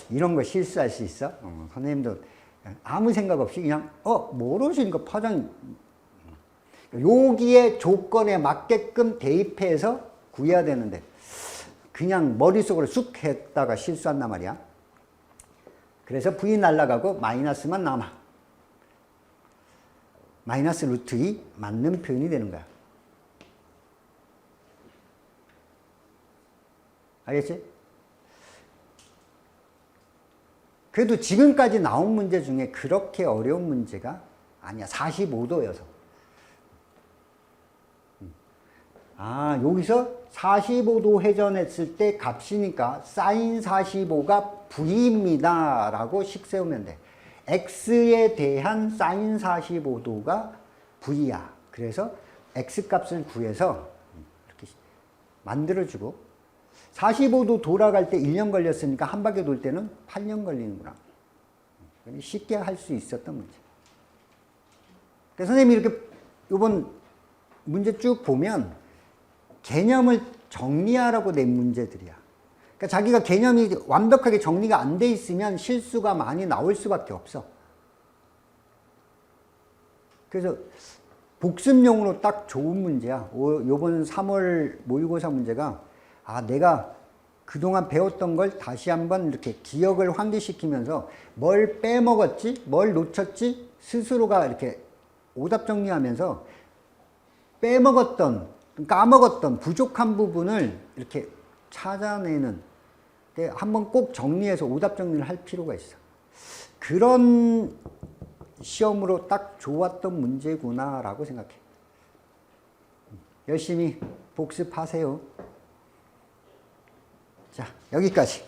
이런 거 실수할 수 있어? 선생님도 아무 생각 없이 그냥 모르시니까 파장 여기에 조건에 맞게끔 대입해서 구해야 되는데 그냥 머릿속으로 쑥 했다가 실수한단 말이야. 그래서 v 날라가고 마이너스만 남아. 마이너스 루트 2 맞는 표현이 되는 거야. 알겠지? 그래도 지금까지 나온 문제 중에 그렇게 어려운 문제가 아니야. 45도여서. 아, 여기서 45도 회전했을 때 값이니까 사인 45가 v입니다 라고 식 세우면 돼. x에 대한 사인 45도가 v야. 그래서 x값을 구해서 이렇게 만들어주고 45도 돌아갈 때 1년 걸렸으니까 한 바퀴 돌 때는 8년 걸리는구나. 쉽게 할 수 있었던 문제. 그래서 선생님이 이렇게 이번 문제 쭉 보면 개념을 정리하라고 낸 문제들이야. 그러니까 자기가 개념이 완벽하게 정리가 안 돼 있으면 실수가 많이 나올 수밖에 없어. 그래서 복습용으로 딱 좋은 문제야. 요번 3월 모의고사 문제가 내가 그동안 배웠던 걸 다시 한번 이렇게 기억을 환기시키면서 뭘 빼먹었지? 뭘 놓쳤지? 스스로가 이렇게 오답 정리하면서 빼먹었던, 까먹었던 부족한 부분을 이렇게 찾아내는 한번 꼭 정리해서 오답 정리를 할 필요가 있어. 그런 시험으로 딱 좋았던 문제구나라고 생각해. 열심히 복습하세요. 자, 여기까지.